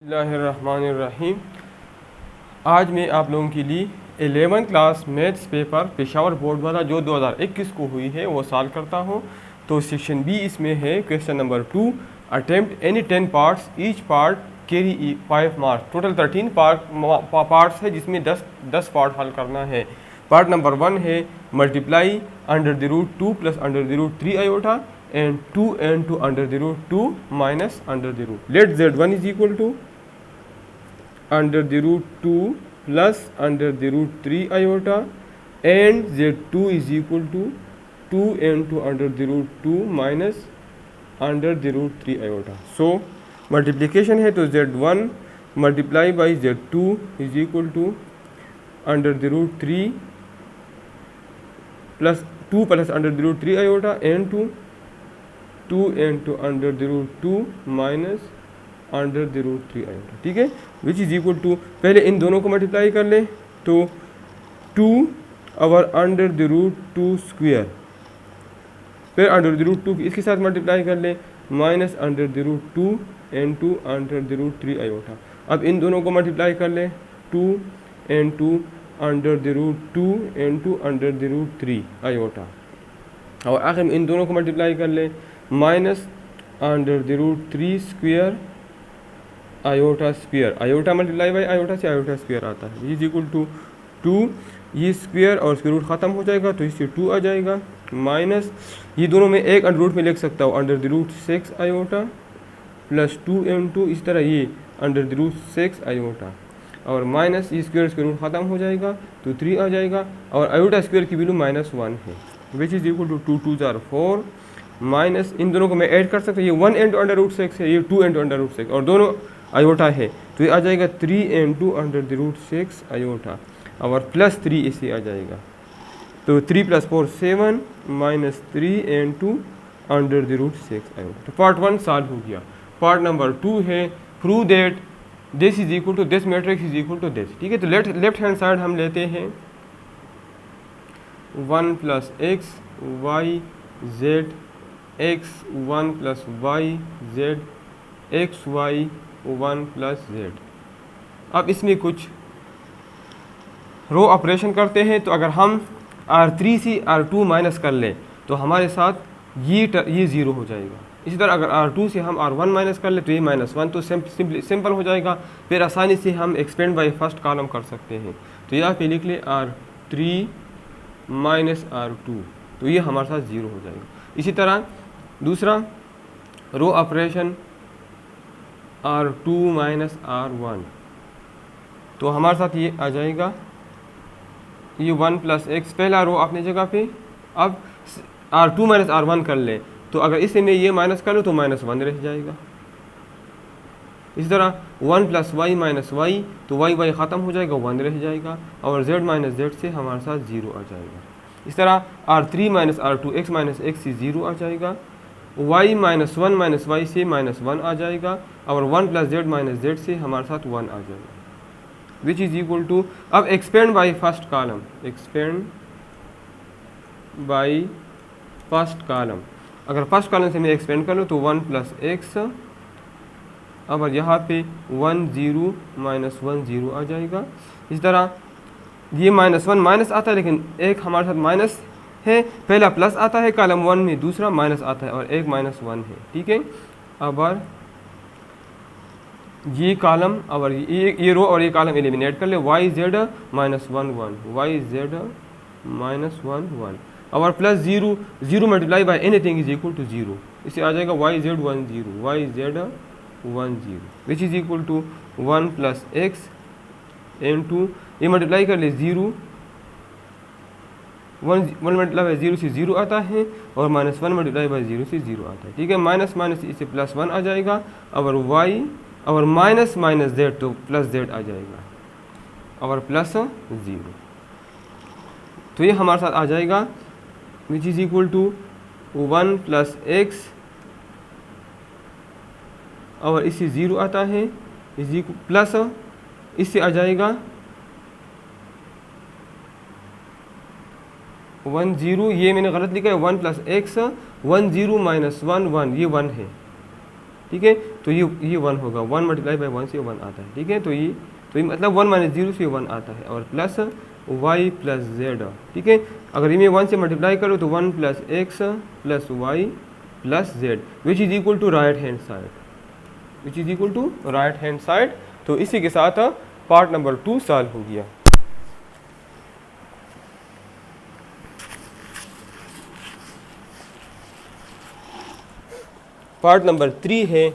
बिस्मिल्लाहिर्रहमानिर्रहीम। आज मैं आप लोगों के लिए 11th class maths paper Peshawar board वाला जो 2021 को हुई है वो सॉल्व करता हूँ। तो सेक्शन बी इसमें है question number 2, attempt any 10 parts, each part carry 5 marks. Total 13 parts है जिसमें 10 पार्ट हल करना है। पार्ट नंबर 1 है multiply under the root 2 plus under the root 3 iota and 2 under the root 2 minus under the root. Let z1 is equal to under the root 2 plus under the root 3 iota and z2 is equal to 2 under the root 2 minus under the root 3 iota. So multiplication है तो z1 multiply by z2 is equal to under the root 3 plus 2 plus under the root 3 iota and 2 under the root 2 minus under the root 3 iota. ठीक है, which is equal to, पहले इन दोनों को multiply कर ले तो 2 और अंडर द रूट 2 स्क्वायर, फिर अंडर द रूट 2 इसके साथ मल्टीप्लाई कर ले minus under the root 2 and 2 under the root 3 iota. अब इन दोनों को मल्टीप्लाई कर ले 2 under the root 2 and 2 under the root 3 iota, और आखिर में इन दोनों को मल्टीप्लाई कर ले minus under the root 3 square iota square. Iota multiply by iota से आयोटा स्क्वायर आता है, इज इक्वल टू 2, ये स्क्वायर और स्क्वायर रूट ख़त्म हो जाएगा तो इससे 2 आ जाएगा, माइनस ये दोनों में एक अंडर रूट में लिख सकता हूँ under the root 6 iota plus 2 into, इस तरह ये अंडर द रूट 6 आयोटा और माइनस ये स्क्वायर रूट ख़त्म हो जाएगा तो 3 आ जाएगा, और आयोटा स्क्वायर की वैल्यू -1 है, विच इज़ इक्वल टू 2 2 जार 4 माइनस इन दोनों को मैं ऐड कर सकता हूँ, ये 1 into अंडर रूट 6 है, ये 2 into अंडर रूट 6 और दोनों आयोटा है तो ये आ जाएगा 3 into under the root 6 iota और प्लस 3 इसे आ जाएगा, तो 3 + 4 7 minus 3 into under the root 6 iota. तो पार्ट 1 सॉल्व हो गया। पार्ट नंबर 2 है prove that this is equal to this matrix is equal to this. ठीक है, तो लेफ्ट हैंड साइड हम लेते हैं 1 + x y z x 1 + y z x y 1 + z। अब इसमें कुछ रो ऑपरेशन करते हैं, तो अगर हम R3 से R2 माइनस कर लें तो हमारे साथ ये 0 हो जाएगा। इसी तरह अगर R2 से हम R1 माइनस कर ले तो ये -1, तो सिंपल हो जाएगा। फिर आसानी से हम एक्सपेंड बाय फर्स्ट कॉलम कर सकते हैं, तो यहाँ पे लिख ले R3 माइनस R2, तो ये हमारे साथ 0 हो जाएगा। इसी तरह दूसरा row operation R2 minus R1, तो हमारे साथ ये आ जाएगा, ये 1 + x पहला रो अपनी जगह पे। अब R2 माइनस R1 कर ले तो अगर इसे मैं ये माइनस कर लूँ तो -1 रह जाएगा। इसी तरह 1 + y माइनस y, तो y ख़त्म हो जाएगा, 1 रह जाएगा, और z माइनस z से हमारे साथ 0 आ जाएगा। इस तरह R3 minus R2 x minus x से 0 आ जाएगा, y -1 माइनस y से -1 आ जाएगा, और 1 + z माइनस z से हमारे साथ 1 आ जाएगा, विच इज़ इक्वल टू, अब expand by first column, expand by first column. अगर फर्स्ट कॉलम से मैं एक्सपेंड कर लूँ तो 1 + x, अब यहाँ पे 1 0 -1 0 आ जाएगा। इस तरह ये -1 माइनस आता है, लेकिन एक हमारे साथ माइनस है, पहला प्लस आता है कॉलम 1 में, दूसरा माइनस आता है, और एक -1 है। ठीक है, अब ये कॉलम और ये रो और ये कॉलम एलिमिनेट कर ले, y z -1 1 y z -1 1 और plus 0 0 multiply by anything is equal to 0, इसे आ जाएगा y z 1 0 y z 1 0, which is equal to 1 + x into, ये मल्टीप्लाई कर ले 0 1 मल्टीप्लाई बाय 0 से 0 आता है, और -1 मल्टीप्लाई बाय 0 से 0 आता है। ठीक है, माइनस माइनस इसे +1 आ जाएगा, और y और माइनस माइनस z तो प्लस z आ जाएगा, और प्लस 0, तो ये हमारे साथ आ जाएगा, which is equal to 1 + x, और इससे 0 आता है, इज इक्वल प्लस इससे आ जाएगा 1 0, ये मैंने गलत लिखा है, 1 + x 1 0 -1 1, ये 1 है। ठीक है, तो तो ये 1 होगा, 1 मल्टीप्लाई बाई 1 से 1 आता है, ठीक है। तो ये मतलब 1 माइनस 0 से 1 आता है, और प्लस y प्लस जेड, ठीक है। अगर इन्हें 1 से मल्टीप्लाई करो तो 1 plus x plus y plus z which is equal to right hand side, which is equal to right hand side. तो इसी के साथ पार्ट नंबर 2 सॉल्व हो गया। पार्ट नंबर 3 है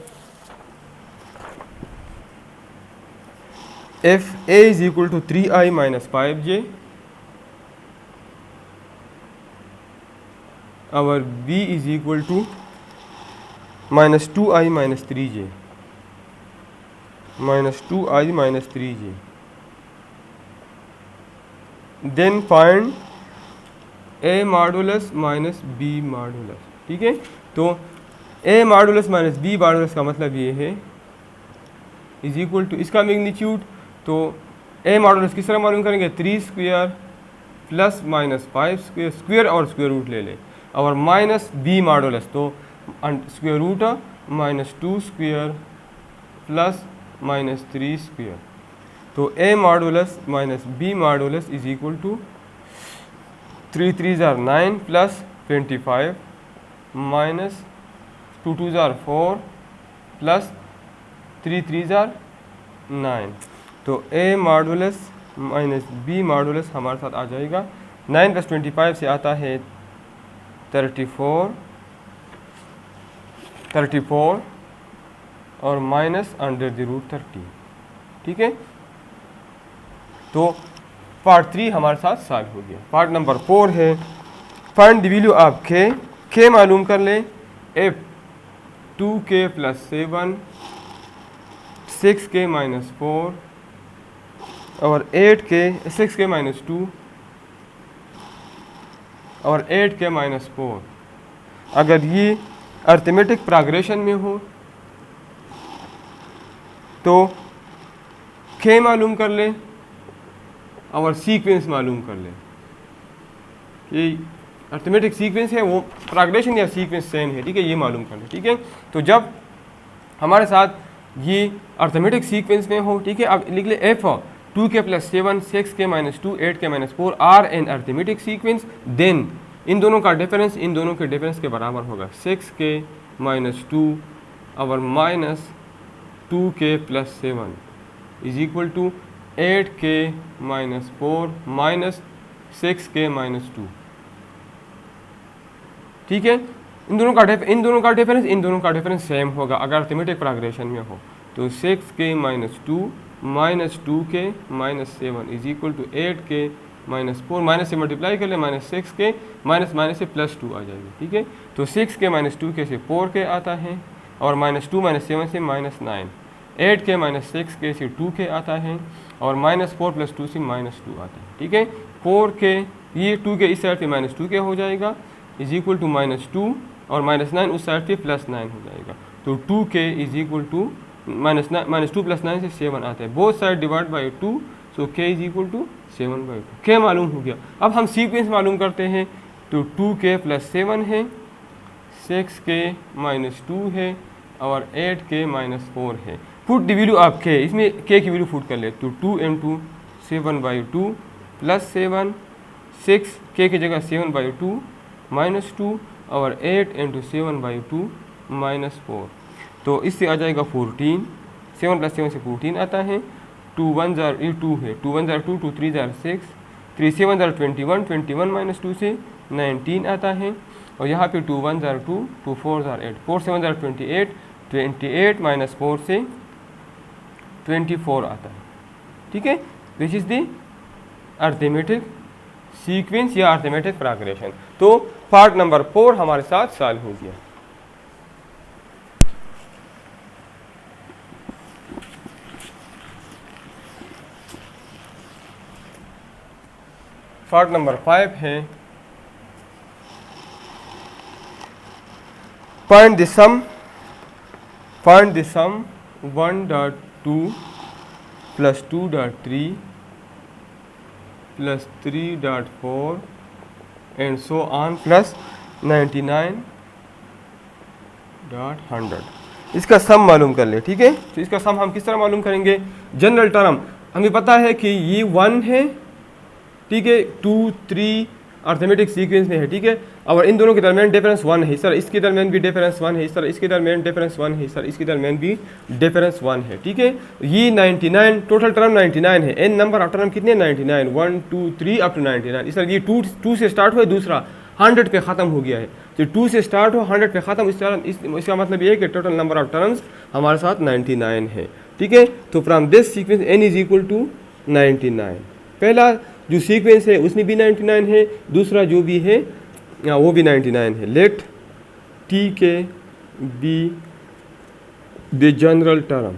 if a is equal to 3i minus 5j, और b is equal to minus 2i minus 3j, minus 2i minus 3j। Then find a modulus minus b modulus, ठीक है। तो a modulus minus b modulus का मतलब ये है is equal to इसका magnitude. तो a मॉडुलस किस तरह मालूम करेंगे, 3 square plus minus 5 square, square और स्क्वायर रूट ले लें, और माइनस b मॉडुलस तो square root minus 2 square plus minus 3 square. तो a modulus minus b modulus is equal to 3 3 जार 9 प्लस 25 माइनस 2 2 जार 4 प्लस 3 3 जार 9। तो a modulus minus b modulus हमारे साथ आ जाएगा, 9 प्लस 25 से आता है 34 और माइनस अंडर द रूट 30, ठीक है। तो पार्ट 3 हमारे साथ सॉल्व हो गया। पार्ट नंबर 4 है find the value of k मालूम कर ले, f 2k plus 7 6k minus 4 और 8k 6k माइनस 2 और 8k माइनस 4। अगर ये अर्थमेटिक प्रोग्रेशन में हो तो k मालूम कर ले और सीक्वेंस मालूम कर ले कि अर्थमेटिक सीक्वेंस है वो प्रोग्रेशन या सीक्वेंस सेम है, ठीक है, ये मालूम कर ले, ठीक है। तो जब हमारे साथ ये अर्थमेटिक सीक्वेंस में हो, ठीक है, अब लिख ले F 2k plus 7 6k minus 2 8k minus 4 are an arithmetic sequence, then इन दोनों का डिफरेंस इन दोनों के डिफरेंस के बराबर होगा 6k माइनस 2 और minus 2k plus 7 is equal to 8k minus 4 minus 6k minus 2, ठीक है। इन दोनों का डिफरेंस सेम होगा अगर अर्थमेटिक प्रोग्रेशन में हो। तो 6k minus 2 minus 2k minus 7 is equal to 8k minus 4, minus से मल्टीप्लाई कर ले माइनस 6k माइनस माइनस से प्लस 2 आ जाएगी, ठीक है। तो 6k माइनस 2k से 4k आता है और माइनस 2 माइनस 7 से माइनस 9, 8k माइनस 6k से 2k आता है और माइनस 4 प्लस 2 से माइनस 2 आता है, ठीक है। 4k ये 2k इस साइड पे माइनस 2k हो जाएगा इज इक्वल टू माइनस 2 और माइनस 9 उस साइड पे प्लस 9 हो जाएगा। तो 2k is equal to minus 2 plus 9 से 7 आता है, both side divide by 2, so k is equal to 7/2। k मालूम हो गया। अब हम सीक्वेंस मालूम करते हैं। तो 2k प्लस 7 है, 6k माइनस 2 है और 8k माइनस 4 है। Put the value of k, इसमें k की वैल्यू पुट कर ले। तो 2 इंटू 7/2 प्लस 7, 6 k की जगह 7/2 माइनस 2 और 8 इंटू 7/2 माइनस 4। तो इससे आ जाएगा 14, 7 प्लस 7 से 14 आता है। 2 1 जार 2 है, 2 1 जार 2, 2 3 जार 6, 3 7 जार 21, 21 माइनस 2 से 19 आता है। और यहाँ पे 2 1 जार 2, 2 4 जार 8, 4 7 जार 28, 28 माइनस 4 से 24 आता है, ठीक है। This is the arithmetic sequence या अर्थमेटिक प्रोग्रेशन। तो पार्ट नंबर 4 हमारे साथ सॉल्व हो गया। पार्ट नंबर 5 है find the sum 1.2 plus 2.3 plus 3.4 and so on plus 99.100। इसका सम मालूम कर ले, ठीक है। तो इसका सम हम किस तरह मालूम करेंगे, जनरल टर्म हमें पता है कि ये 1 है, ठीक है, 2 3 अर्थमेटिक सीक्वेंस में है, ठीक है। और इन दोनों के दरमियान डिफरेंस 1 है, सर इसके दरमियान भी डिफरेंस 1 है, सर इसके दरमियान डिफरेंस 1 है, सर इसके दरमियान भी डिफरेंस 1 है, ठीक है। ये 99 टोटल टर्म 99 है, एन नंबर ऑफ टर्म कितने 99 1 2 3 अप टू 99। इस तरह ये 2 से स्टार्ट हुआ, दूसरा 100 पे ख़त्म हो गया है, तो 2 से स्टार्ट हो 100 पे ख़त्म, इसका मतलब ये है कि टोटल नंबर ऑफ टर्म्स हमारे साथ 99 है, ठीक है। तो from this sequence n is equal to 99, पहला जो सीक्वेंस है उसमें भी 99 है, दूसरा जो भी है वो भी 99 है। लेट टी के be the general term.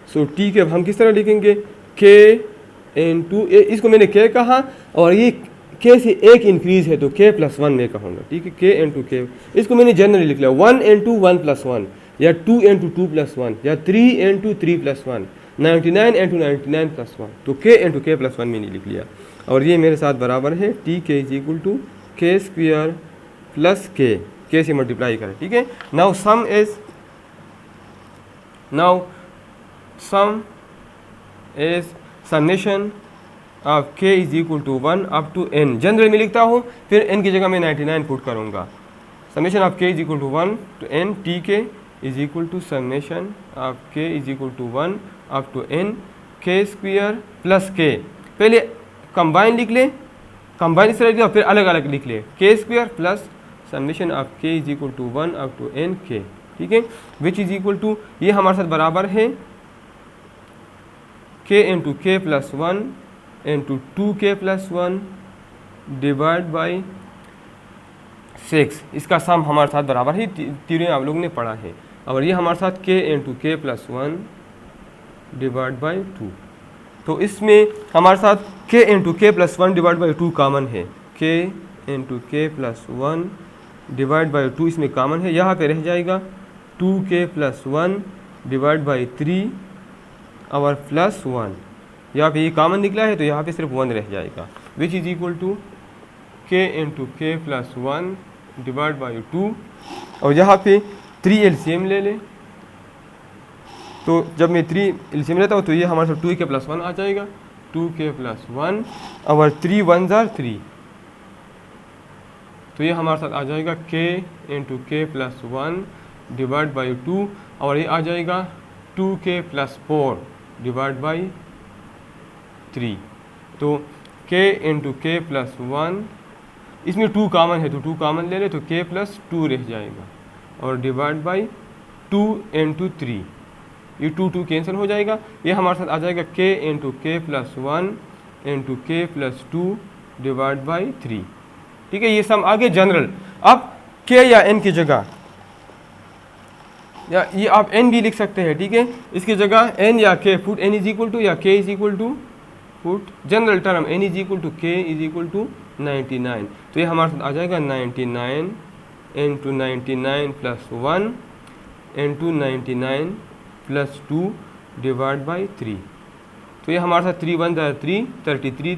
So T के हम किस तरह लिखेंगे, के n2, इसको मैंने k कहा और ये k से एक इंक्रीज है तो k + 1 में कहूँगा, ठीक है, k × k। इसको मैंने जनरली लिख लिया 1 × 1 + 1 या 2 × 2 + 1 या 3 × 3 + 1, 99 × 99 + 1, तो k × k + 1 मैंने लिख लिया। और ये मेरे साथ बराबर है टी के is equal to k² + k से मल्टीप्लाई करें, ठीक है। Now sum is summation of k is equal to 1 up to n, general में लिखता हूँ, फिर n की जगह मैं 99 पुट करूँगा। Summation of k is equal to 1 to n, T के is equal to summation of k is equal to 1 up to n k² + k। पहले कंबाइन लिख ले, कंबाइन इस तरह लिख, फिर अलग अलग लिख ले, k² + summation of k is equal to 1 up to n k, ठीक है, विच इज इक्वल टू, ये हमारे साथ बराबर है k × k + 1 × 2k + 1 divide by 6। इसका सम हमारे साथ बराबर ही तीनों आप लोगों ने पढ़ा है। और ये हमारे साथ k × k + 1 डिवाइड बाई 2, तो इसमें हमारे साथ k × k + 1 divide by 2 common है, k × k + 1 डिवाइड बाई 2 इसमें कॉमन है, यहाँ पे रह जाएगा 2k + 1 डिवाइड बाई 3 और +1, यहाँ पे ये कॉमन निकला है तो यहाँ पे सिर्फ 1 रह जाएगा, which is equal to k × k + 1 divide by 2। और यहाँ पे 3 एलसीएम ले ले, तो जब मैं 3 एलसीएम लेता हूँ तो ये हमारे साथ 2k + 1 आ जाएगा, 2k + 1 और 3 1 = 3, तो ये हमारे साथ आ जाएगा k × k + 1 डिवाइड बाई 2 और ये आ जाएगा 2k + 4 डिवाइड बाई 3। तो k × k + 1, इसमें 2 कॉमन है तो 2 कॉमन ले ले तो k + 2 रह जाएगा और डिवाइड बाई 2 × 3, ये 2 कैंसिल हो जाएगा, ये हमारे साथ आ जाएगा k × k + 1 × k + 2 divide by 3, ठीक है। ये सम आगे जनरल, अब k या n की जगह, या ये आप n भी लिख सकते हैं, ठीक है, इसकी जगह n या k put n is equal to या k is equal to put general term n is equal to k is equal to 99, तो ये हमारे साथ आ जाएगा 99 × 99 + 1 × 99 + 2 डिवाइड बाई 3, तो ये हमारे साथ 3 1 = 3, 33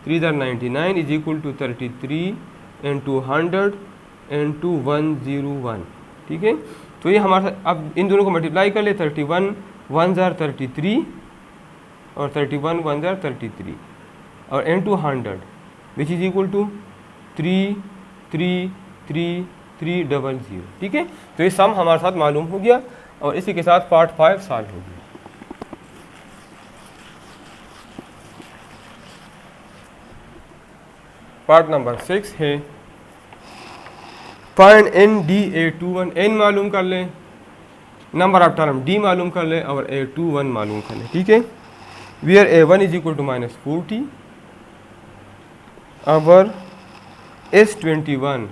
3 = 99 इज इक्वल टू 33 × 100 × 101, ठीक है। तो ये हमारे साथ, अब इन दोनों को मल्टीप्लाई कर ले, 31 1 = 33 और 31 1 = 33 और × 100 विच इज इक्वल टू 3 3 3 3 0 0, ठीक है। तो ये सम हमारे साथ मालूम हो गया और इसी के साथ पार्ट 5 सॉल्व हो गया। पार्ट नंबर 6 है फाइंड n d(a21), n मालूम कर लें, नंबर ऑफ टर्म d मालूम कर लें और a21 मालूम कर लें, ठीक है। Where a1 is equal to -40 और s21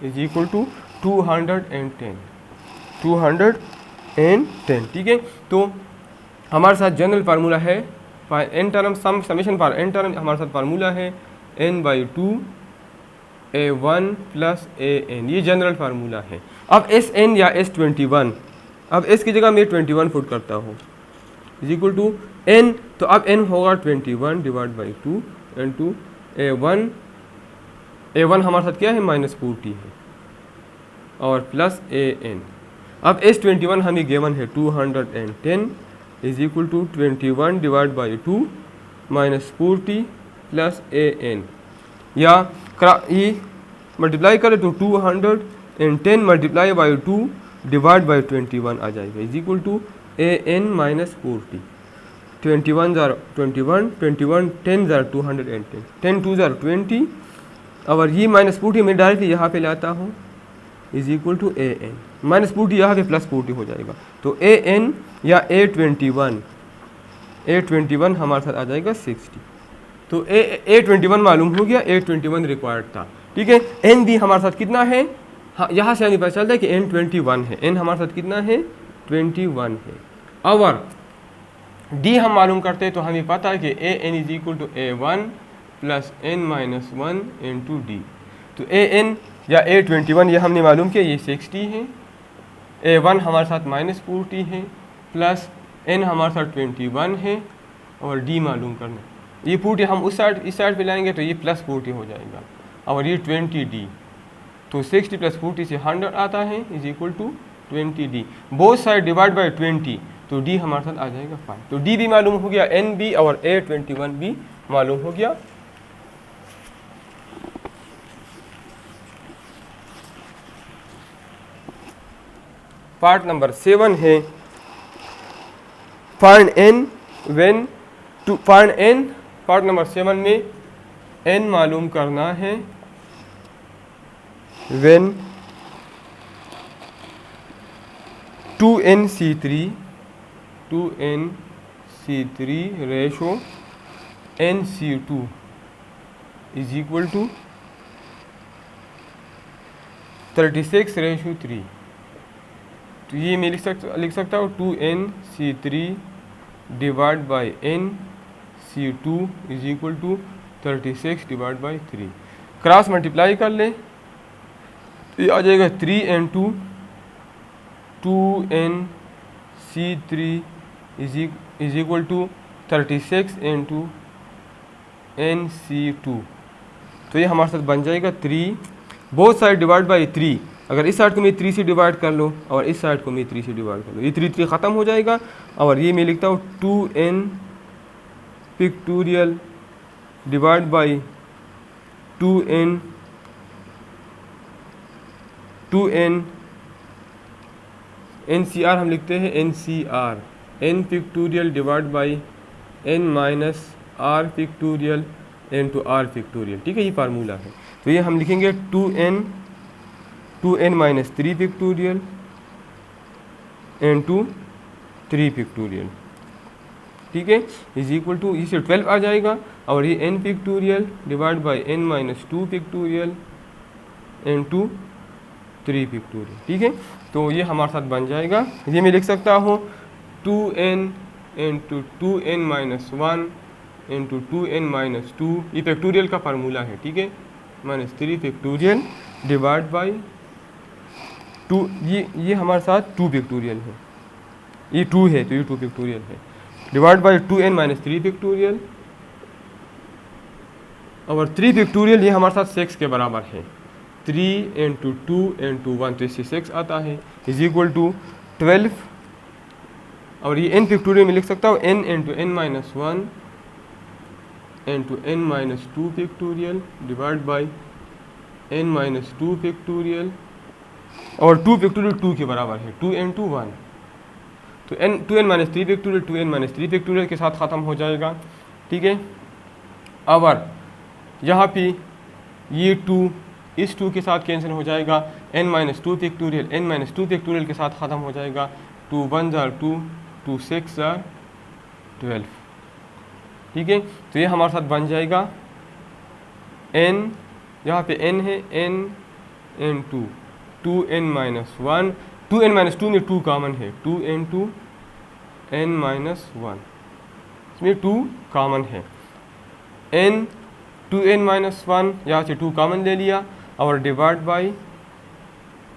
इज इक्वल टू 210, ठीक है। तो हमारे साथ जनरल फार्मूला है n term summation for n term, हमारे साथ फार्मूला है n/2 a1 + an, ये जनरल फार्मूला है। अब sn या s21, अब s की जगह मैं 21 पुट करता हूँ इज इक्वल टू n, तो अब n होगा 21 डिवाइड बाई 2 × a1 हमारे साथ क्या है -40 है, और प्लस an। अब S21 हमें गिवन है 210 is equal to 21 divide by 2 minus 40 plus an, या ये मल्टीप्लाई करें तो 210 मल्टीप्लाई बाई 2 डिवाइड बाई 21 आ जाएगा is equal to an minus 40। 21 ज़ार 21, 21 10 ज़ार 210, 10 2 ज़ार 20, और ये माइनस 40 मैं डायरेक्टली यहाँ पे लाता हूँ is equal to an minus 40 यहाँ पे प्लस 40 हो जाएगा, तो an या A21 हमारे साथ आ जाएगा 60। तो A21 मालूम हो गया, A21 रिक्वायर्ड था, ठीक है। n भी हमारे साथ कितना है, हाँ यहाँ से हमें पता चलता है कि n 21 है, n हमारे साथ कितना है 21 है। और d हम मालूम करते हैं तो हमें पता है कि an is equal to A1 plus n minus 1 into d. तो an या A21 ये हमने मालूम किया, ये 60 है, A1 हमारे साथ माइनस 40 है, प्लस n हमारे साथ 21 है, और d मालूम करना। ये 40 हम इस साइड पे लाएंगे तो ये प्लस 40 हो जाएगा, और ये 20d, तो 60 प्लस 40 से 100 आता है is equal to 20d। Both side divide by 20, तो d हमारे साथ आ जाएगा 5। तो d भी मालूम हो गया, n भी और A21 भी मालूम हो गया। पार्ट नंबर 7 है find n when to find n। पार्ट नंबर 7 में n मालूम करना है when 2nc3 ratio nc2 is equal to 36:3। तो ये मैं लिख सकता हूँ 2nc3 divide by nc2 is equal to 36 divide by 3। Cross multiply कर ले तो ये आ जाएगा 3n2 2nc3 is equal to 36 into nc2। तो ये हमारे साथ बन जाएगा 3, बोथ साइड डिवाइड बाई 3। अगर इस साइड को मैं 3 से डिवाइड कर लो और इस साइड को मैं 3 से डिवाइड कर लो, ये 3 ख़त्म हो जाएगा, और ये मैं लिखता हूँ 2n pictorial divide by 2n NCR हम लिखते हैं NCR n pictorial divide by n minus r pictorial into r pictorial, ठीक है, ये फार्मूला है। तो ये हम लिखेंगे 2n minus 3 pictorial into 3 pictorial, ठीक है, इज इक्वल टू इसे 12 आ जाएगा, और ये n pictorial divide by n minus 2 pictorial into 3 pictorial, ठीक है। तो ये हमारे साथ बन जाएगा, ये मैं लिख सकता हूँ 2n into 2n minus 1 into 2n minus 2, ये फैक्टोरियल का फार्मूला है, ठीक है, माइनस 3 फैक्टोरियल डिवाइड बाई 2, ये हमारे साथ 2 फैक्टोरियल है, ये 2 है तो ये 2 फैक्टोरियल है, divide by 2n minus 3 factorial, और 3 फैक्टोरियल ये हमारे साथ 6 के बराबर है, 3 इंटू 2 इंटू 1 तो इससे 6 आता है इज इक्वल टू 12, और ये n फैक्टोरियल में लिख सकता हूँ n into n minus 1 into n minus 2 factorial divide by n minus 2 factorial, और 2 फैक्टोरियल 2 के बराबर है, 2 इंटू 1, तो 2n minus 3 factorial 2n minus 3 factorial के साथ ख़त्म हो जाएगा, ठीक है। और यहाँ पे ये 2 इस 2 के साथ कैंसिल हो जाएगा, n minus 2 factorial n minus 2 factorial के साथ ख़त्म हो जाएगा, 2 1 ज़ार 2 2 6 ज़ार 12, ठीक है। तो ये हमारे साथ बन जाएगा n, यहाँ पे n है n into 2n minus 1, 2n minus 2 में 2 कॉमन है, 2 इंटू n माइनस 1, इसमें 2 कॉमन है, n 2n माइनस 1 यहाँ से 2 कॉमन ले लिया, और डिवाइड बाई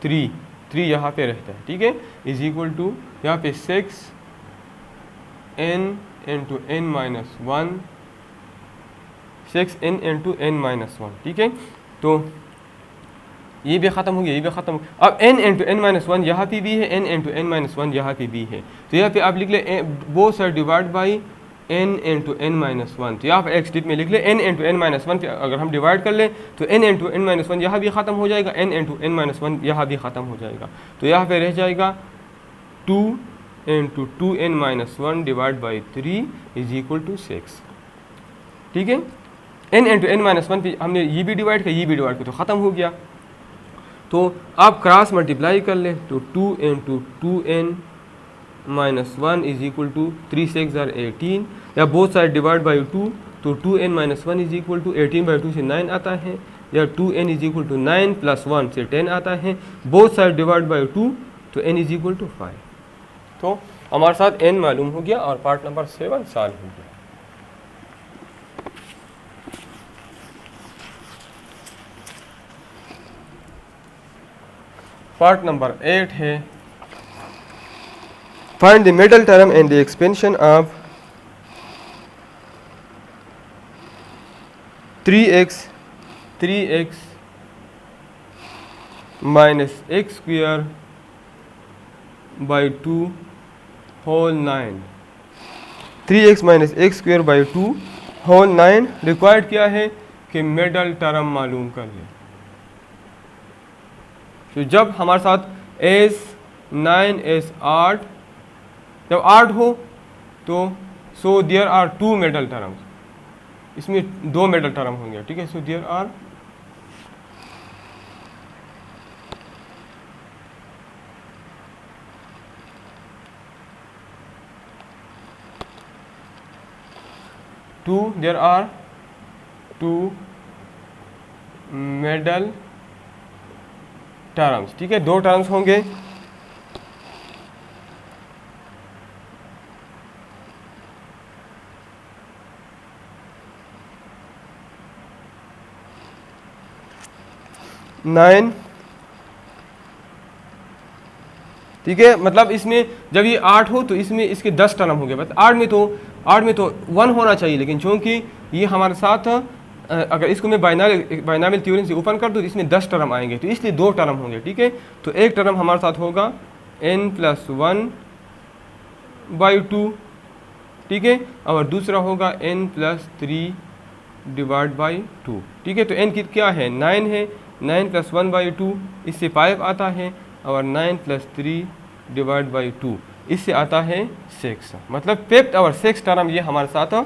3 यहाँ पे रहता है, ठीक है, इज इक्वल टू यहाँ पे 6n into n minus 1, 6n into n minus 1, ठीक है। तो ये भी ख़त्म हो गया, ये भी ख़त्म हो गया। अब n into n minus one यहाँ पे भी है, n into n minus one यहाँ पे भी है। तो यहाँ पे आप लिख ले both side divide by n into n minus one. तो यहाँ पर एक स्टेप में लिख ले n into n minus one, अगर हम डिवाइड कर लें तो n into n minus one यहाँ भी ख़त्म हो जाएगा, n into n minus one यहाँ भी ख़त्म हो जाएगा। तो यहाँ पे रह जाएगा 2 into two n minus one divide by 3 is equal to 6। ठीक है, n into n minus one पे हमने ये भी डिवाइड किया, ये भी डिवाइड किया, तो ख़त्म हो गया। तो आप क्रॉस मल्टीप्लाई कर लें तो 2 into two n minus one is equal to 3 6 ज़ार 18, या बोथ साइड डिवाइड बाई 2 तो 2n minus one is equal to 18 by 2 से 9 आता है, या 2n is equal to 9 plus 1 से 10 आता है, बोथ साइड डिवाइड बाई 2 तो n इज इक्वल टू 5। तो हमारे साथ n मालूम हो गया और पार्ट नंबर 7 सॉल्व हो गया। पार्ट नंबर 8 है find the middle term and the expansion of 3x minus x square by 2 whole 9। 3x minus x square by 2 whole 9 required क्या है कि मिडल टर्म मालूम कर ले। तो जब हमारे साथ एस 9 एस 8 जब 8 हो तो so there are 2 middle terms, इसमें 2 मिडल टर्म होंगे। ठीक है, so there are two middle terms. ठीक है, 2 टर्म्स होंगे। नाइन, ठीक है, मतलब इसमें जब ये 8 हो तो इसमें इसके 10 टर्म हो गए। बस 8 में तो 1 होना चाहिए, लेकिन चूंकि ये हमारे साथ अगर इसको मैं बाइनॉमियल थ्योरम से ओपन कर दूँ तो इसमें 10 टर्म आएंगे, तो इसलिए 2 टर्म होंगे। ठीक है, तो एक टर्म हमारे साथ होगा n प्लस 1 बाई 2, ठीक है, और दूसरा होगा n प्लस 3 डिवाइड बाई 2। ठीक है, तो n की क्या है 9 है, 9 प्लस 1 बाई 2 इससे 5 आता है, और 9 प्लस 3 डिवाइड बाई 2 इससे आता है 6। मतलब 5th और 6th टर्म ये हमारे साथ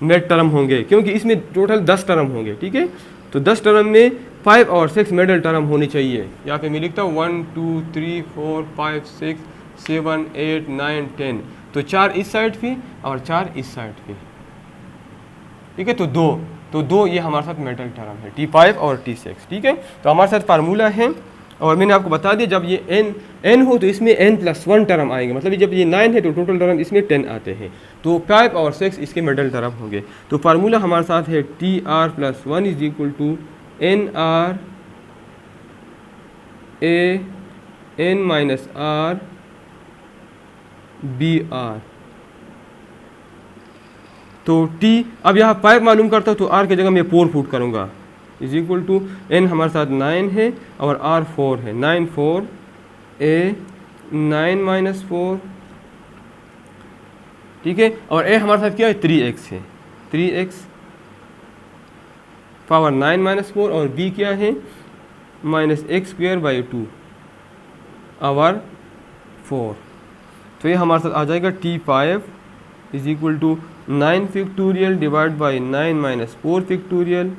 मिड टर्म होंगे, क्योंकि इसमें टोटल 10 टर्म होंगे। ठीक है, तो 10 टर्म में 5 और 6 मिडल टर्म होनी चाहिए। यहाँ पे मैं लिखता हूँ 1 2 3 4 5 6 7 8 9 10, तो 4 इस साइड पे और 4 इस साइड पे। ठीक है, तो दो ये हमारे साथ मिडल टर्म है, T5 और T6। ठीक है, तो हमारे साथ फार्मूला है, और मैंने आपको बता दिया जब ये n हो तो इसमें n प्लस 1 टर्म आएंगे, मतलब जब ये 9 है तो टोटल टर्म इसमें 10 आते हैं, तो 5 और 6 इसके मिडल टर्म होंगे। तो फार्मूला हमारे साथ है TR plus 1 is equal to NR A n minus R BR। तो T अब यहाँ 5 मालूम करता हूँ तो R की जगह मैं 4 पुट करूँगा, इज इक्वल टू n हमारे साथ 9 है और R 4 है, 9 4 A 9 माइनस 4। ठीक है, और A हमारे साथ क्या है 3x है, 3x पावर 9 माइनस 4, और B क्या है minus x square by 2 power 4। तो ये हमारे साथ आ जाएगा T5 is equal to 9 factorial divide by 9 minus 4 factorial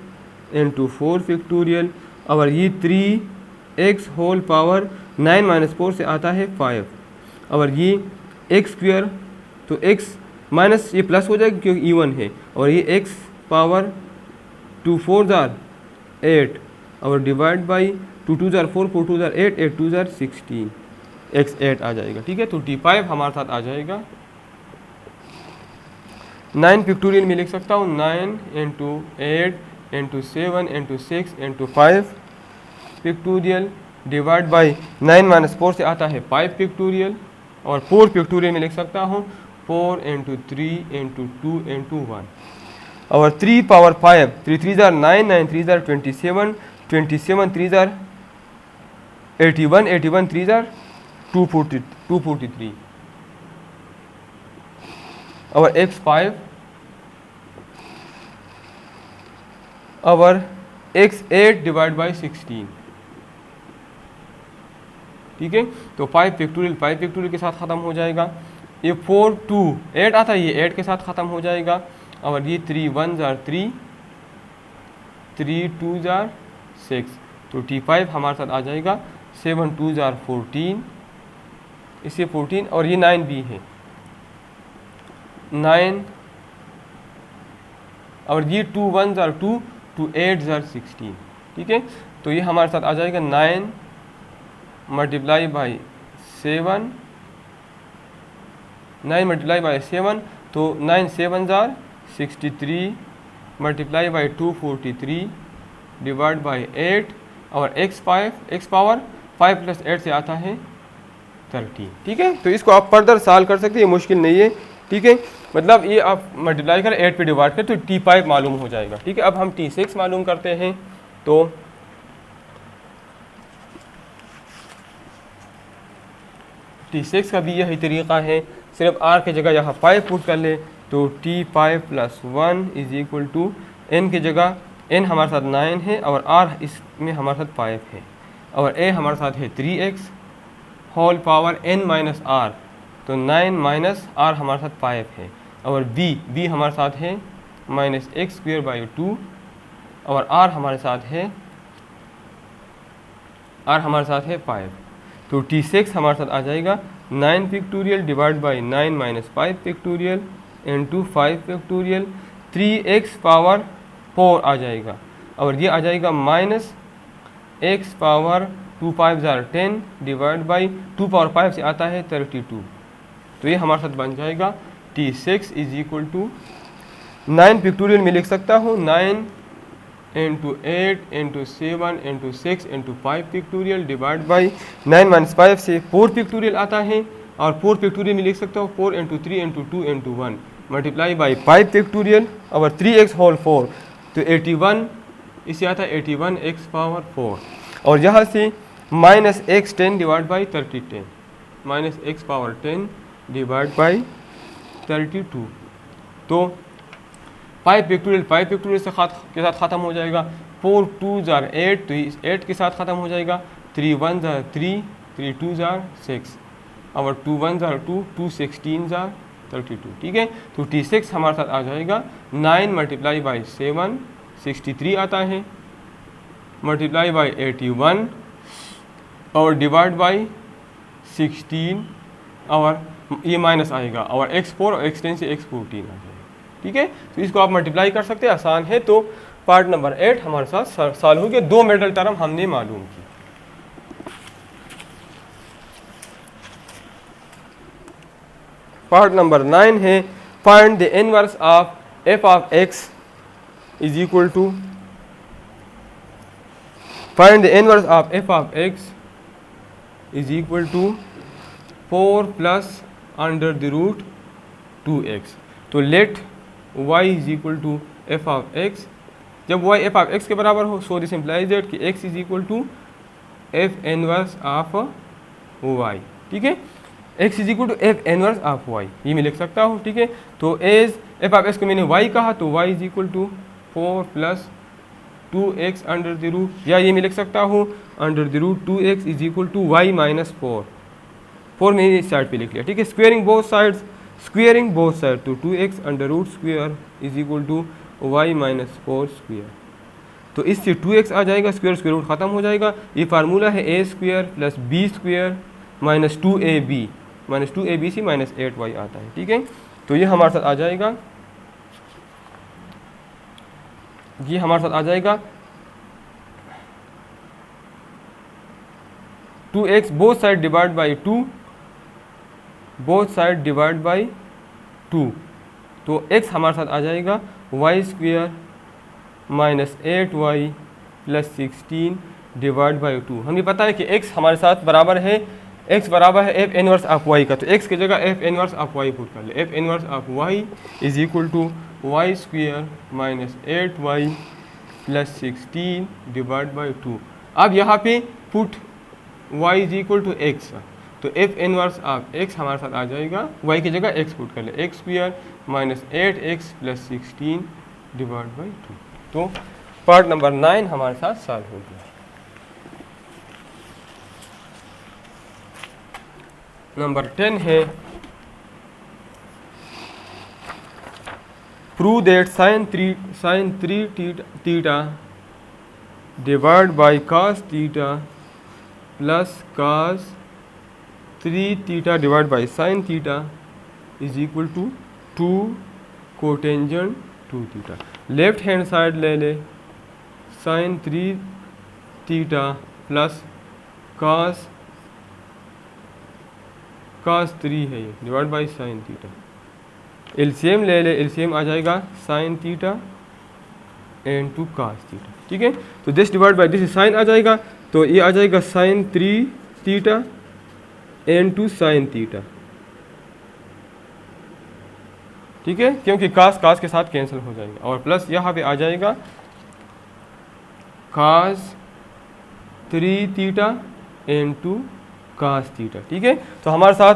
into 4 factorial, और ये 3x होल पावर 9 माइनस 4 से आता है 5, और ये एक्स स्क्वायर तो x माइनस ये प्लस हो जाएगा क्योंकि इवन है, और ये x पावर 2 4 ज़ार 8 और डिवाइड बाई 2 2 ज़ार 4 4 2 ज़ार 8 8 2 ज़ार 16 x 8 आ जाएगा। ठीक है, तो T5 हमारे साथ आ जाएगा 9 फैक्टोरियल में लिख सकता हूँ 9 into 8 into 7 into 6 into 5 factorial divide by 9 minus 4 से आता है 5 फैक्टोरियल, और 4 फैक्टोरियल में लिख सकता हूँ 4 इंटू 3 इंटू 2 इंटू 1, और 3 पावर 5 3 3 ज़ार 9 9 3 ज़ार 27 27 3 ज़ार 81, 81 3 जार 243. Our x5, our x8 divide by 16. ठीक है, तो 5 फैक्टोरियल के साथ ख़त्म हो जाएगा. ये 4 2 8 आता है, ये 8 के साथ ख़त्म हो जाएगा. और ये 3 1 जार 3, 3 2 जार 6. तो T5 हमारे साथ आ जाएगा 7 2 जार 14, इससे 14 और ये 9 भी है 9 और ये 2 1 जार 2, 2 8 जार 16. ठीक है, तो ये हमारे साथ आ जाएगा 9 मल्टीप्लाई बाई 7, 9 मल्टीप्लाई बाई 7, तो 9 7 jar 63 multiply by 243 divide by 8 और x5 x पावर 5 प्लस 8 से आता है 30. ठीक है, तो इसको आप फर्दर सॉल्व कर सकते हैं, ये मुश्किल नहीं है. ठीक है, मतलब ये आप मल्टीप्लाई करें 8 पे डिवाइड करें तो T5 मालूम हो जाएगा. ठीक है, अब हम T6 मालूम करते हैं. तो T6 का भी यही तरीक़ा है, सिर्फ R की जगह यहाँ 5 पुट कर ले. तो T5 plus 1 is equal to N की जगह n हमारे साथ 9 है और r इसमें हमारे साथ 5 है और a हमारे साथ है 3x whole power n minus r. तो 9 माइनस r हमारे साथ 5 है और b हमारे साथ है माइनस एक्स स्क्वेयर बाई 2 और r हमारे साथ है 5. तो T6 हमारे साथ आ जाएगा 9 factorial divide by 9 minus 5 factorial into 5 factorial 3x power 4 आ जाएगा और ये आ जाएगा minus x power 2 5 jar 10 divide by 2 power 5 से आता है 32. तो ये हमारे साथ बन जाएगा T6 is equal to 9 factorial में लिख सकता हूँ 9 into 8 into 7 into 6 into 5 factorial divide by 9 minus 5 से 4 फैक्टोरियल आता है और 4 फैक्टोरियल में लिख सकता हूँ 4 into 3 into 2 into 1 multiply by 5 factorial और 3x होल 4. तो 81 इसे आता है 81 x पावर 4 और यहाँ से minus x 10 divide by 30 minus x power 10 divide by 32. तो 5 फैक्टोरियल से के साथ ख़त्म हो जाएगा. 4 2 जार 8, तो 8 के साथ ख़त्म हो जाएगा. 3 1 जार 3, 3 2 जार 6 और 2 1 जार 2, 2 16 जार 32. ठीक है, तो T6 हमारे साथ आ जाएगा 9 मल्टीप्लाई बाई 7 63 आता है मल्टीप्लाई बाई 81 और डिवाइड बाई 16 और ये माइनस आएगा और x4 और x10 से x14 आ जाएगा. ठीक है, तो इसको आप मल्टीप्लाई कर सकते हैं, आसान है. तो पार्ट नंबर 8 हमारे साथ सॉल्व हो गया. 2 मेटल टर्म हमने मालूम की. पार्ट नंबर 9 है find the inverse of f of x is equal to find the inverse of f of x is equal to 4 plus under the root 2x. तो let y is equal to f of x. जब y f of x के बराबर हो so this implies that कि x is equal to f inverse of y. ठीक है, x is equal to f inverse of y ये मैं लिख सकता हूँ. ठीक है, तो एज f ऑफ x को मैंने y कहा तो y is equal to 4 plus 2x under the root, या ये मैं लिख सकता हूँ under the root 2x is equal to y minus 4 मैंने इस साइड पे लिख लिया. ठीक है, स्क्वेयरिंग बोथ साइड तो 2x under root square is equal to y minus 4 square. तो इससे 2x आ जाएगा, स्क्वेयर रूट ख़त्म हो जाएगा. ये फार्मूला है a square plus b square minus 2abc minus 8y आता है. ठीक है, तो ये हमारे साथ आ जाएगा, ये हमारे साथ आ जाएगा 2x both side divide by 2 तो x हमारे साथ आ जाएगा y square minus 8y plus 16 divide by 2. हमें पता है कि x हमारे साथ बराबर है f इनवर्स ऑफ y का, तो x की जगह f inverse of y put कर ले. f inverse of y is equal to y square minus 8y plus 16 divide by 2. अब यहाँ पे put y is equal to x, तो एफ इनवर्स ऑफ एक्स हमारे साथ आ जाएगा, वाई की जगह एक्स पुट कर ले, x square minus 8x plus 16 divide by 2। तो पार्ट नंबर 9 हमारे साथ सॉल्व हो गया। नंबर 10 है prove that sine 3 theta divide by cos theta plus cos 3 theta divide by sine theta is equal to 2 cotangent 2 theta. Left hand side ले ले, sign 3 theta plus cos 3 है ये divide by sine theta. LCM ले ले, LCM आ जाएगा sine theta and to cos theta, ठीक है। तो this divide by this sine आ जाएगा, तो ये आ जाएगा sine 3 theta and two sine theta, ठीक है, क्योंकि cos के साथ कैंसिल हो जाएगा, और प्लस यहाँ पे आ जाएगा cos 3 theta and to cos theta, ठीक है। तो हमारे साथ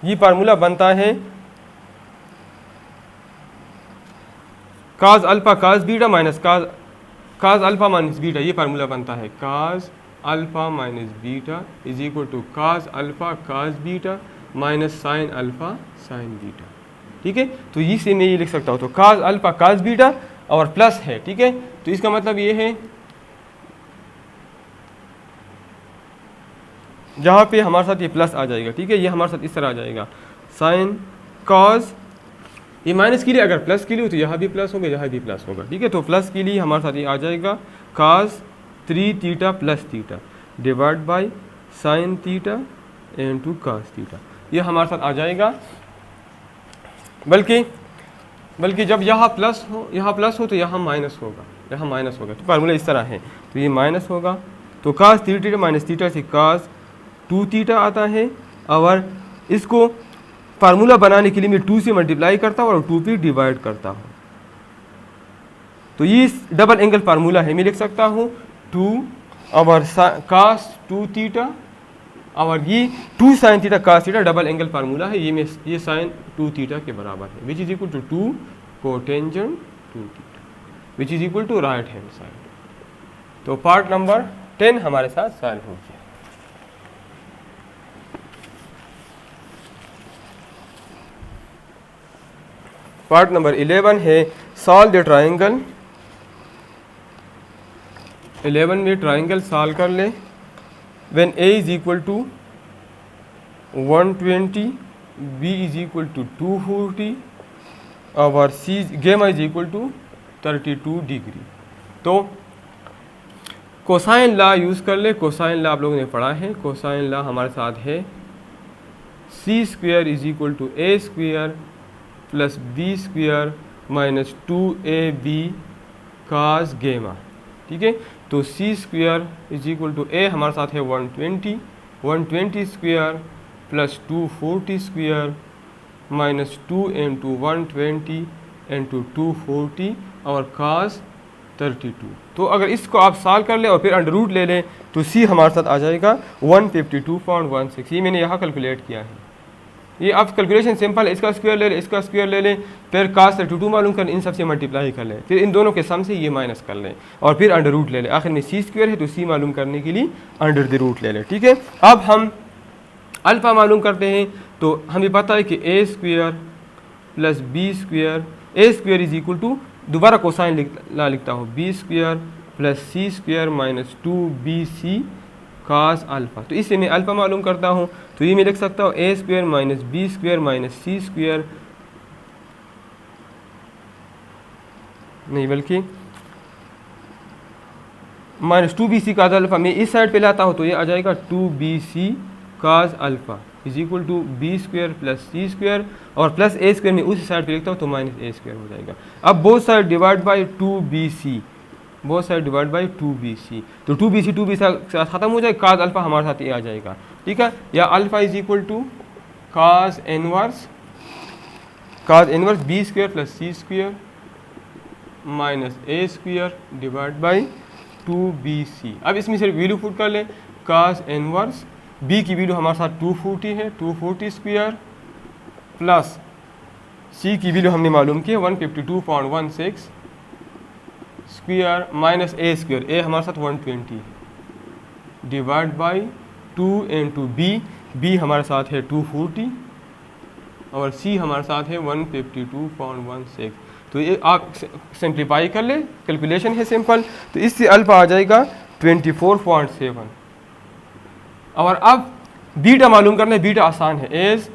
ये फार्मूला बनता है cos alpha cos beta minus cos alpha minus beta, ये फार्मूला बनता है cos alpha minus beta is equal to cos alpha cos beta minus sine alpha sine beta, ठीक है। तो इसे मैं ये लिख सकता हूँ, तो cos अल्फा cos बीटा और प्लस है, ठीक है। तो इसका मतलब ये है जहाँ पे हमारे साथ ये प्लस आ जाएगा, ठीक है, ये हमारे साथ इस तरह आ जाएगा साइन cos, ये माइनस के लिए अगर प्लस के लिए हो तो यहाँ भी प्लस होगा, यहाँ भी प्लस होगा, ठीक है। तो प्लस के लिए हमारे साथ ये आ जाएगा cos 3 theta plus theta divide by sine theta and to cos theta, ये हमारे साथ आ जाएगा। बल्कि जब यहाँ प्लस हो तो यहाँ माइनस होगा, तो फार्मूला इस तरह है, तो ये माइनस होगा, तो cos 3 थीटा माइनस थीटा से cos 2 थीटा आता है, और इसको फार्मूला बनाने के लिए मैं 2 से मल्टीप्लाई करता हूँ और 2 पे डिवाइड करता हूँ। तो ये डबल एंगल फार्मूला है, मैं लिख सकता हूँ 2 और cos 2 थीटा और ये 2 sine theta cos theta double angle formula है, ये साइन 2 थीटा के बराबर है, which is equal to 2 cotangent 2 theta which is equal to right hand side. तो पार्ट नंबर 10 हमारे साथ सॉल्व हो गया। पार्ट नंबर 11 है सॉल्व द ट्राइंगल। 11 में ट्राइंगल सॉल्व कर ले। When a is equal to 120, b is equal to 240 और c gamma is equal to 32 degree. तो कोसाइन लॉ यूज़ कर ले। कोसाइन लॉ आप लोगों ने पढ़ा है। कोसाइन लॉ हमारे साथ है C square is equal to A square plus B square minus 2ab cos gamma. ठीक है, तो C square is equal to A हमारे साथ है 120 square plus 240 square minus 2 into 120 into 240 और काज 32। तो अगर इसको आप सॉल्व कर ले और फिर अंडर रूट ले लें तो सी हमारे साथ आ जाएगा 152.16। ये मैंने यहाँ कैलकुलेट किया है। ये अब कैलकुलेशन सिंपल है, इसका स्क्वायर ले लें, इसका स्क्वायर ले लें, फिर काज 32 मालूम कर इन सब से मल्टीप्लाई कर लें, फिर इन दोनों के सम से ये माइनस कर लें और फिर अंडर रूट ले लें। आखिर में सी स्क्वायर है तो सी मालूम करने के लिए अंडर द रूट ले लें। ठीक है, अब हम अल्फ़ा मालूम करते हैं। तो हमें पता है कि A square plus B square, A square is equal to, दोबारा कोसाइन लिखता हूँ, बी स्क्वायर प्लस सी square minus 2bc cos alpha. तो इससे मैं अल्फ़ा मालूम करता हूँ, तो ये मैं लिख सकता हूँ a square minus b square minus c square, नहीं बल्कि माइनस 2bc कास अल्फ़ा। मैं इस साइड पे लाता हूँ तो ये आ जाएगा 2bc cos alpha is equal to b square plus C square और प्लस ए स्क्वायर में उस साइड पे लिखता हूँ तो माइनस ए स्क्वायर हो जाएगा। अब both side divide by 2bc, both side divide by 2bc, तो 2bc खत्म हो जाए, काज अल्फ़ा हमारे साथ ये आ जाएगा। ठीक है, या alpha is equal to cos inverse b square plus C square minus a square divide by 2bc। अब इसमें सिर्फ वैल्यू पुट कर लें, काज इनवर्स बी की वैल्यू हमारे साथ 240 है, 240 स्क्वायर प्लस सी की वैल्यू हमने मालूम की 152.16 स्क्वायर माइनस ए स्क्वायर, ए हमारे साथ 120 है, डिवाइड बाई 2 इंटू बी हमारे साथ है 240 और सी हमारे साथ है 152.16। तो ये आप सिंप्लीफाई कर ले, कैलकुलेशन है सिंपल, तो इससे अल्फा आ जाएगा 24.7। और अब बीटा मालूम करना है, बीटा आसान है, एज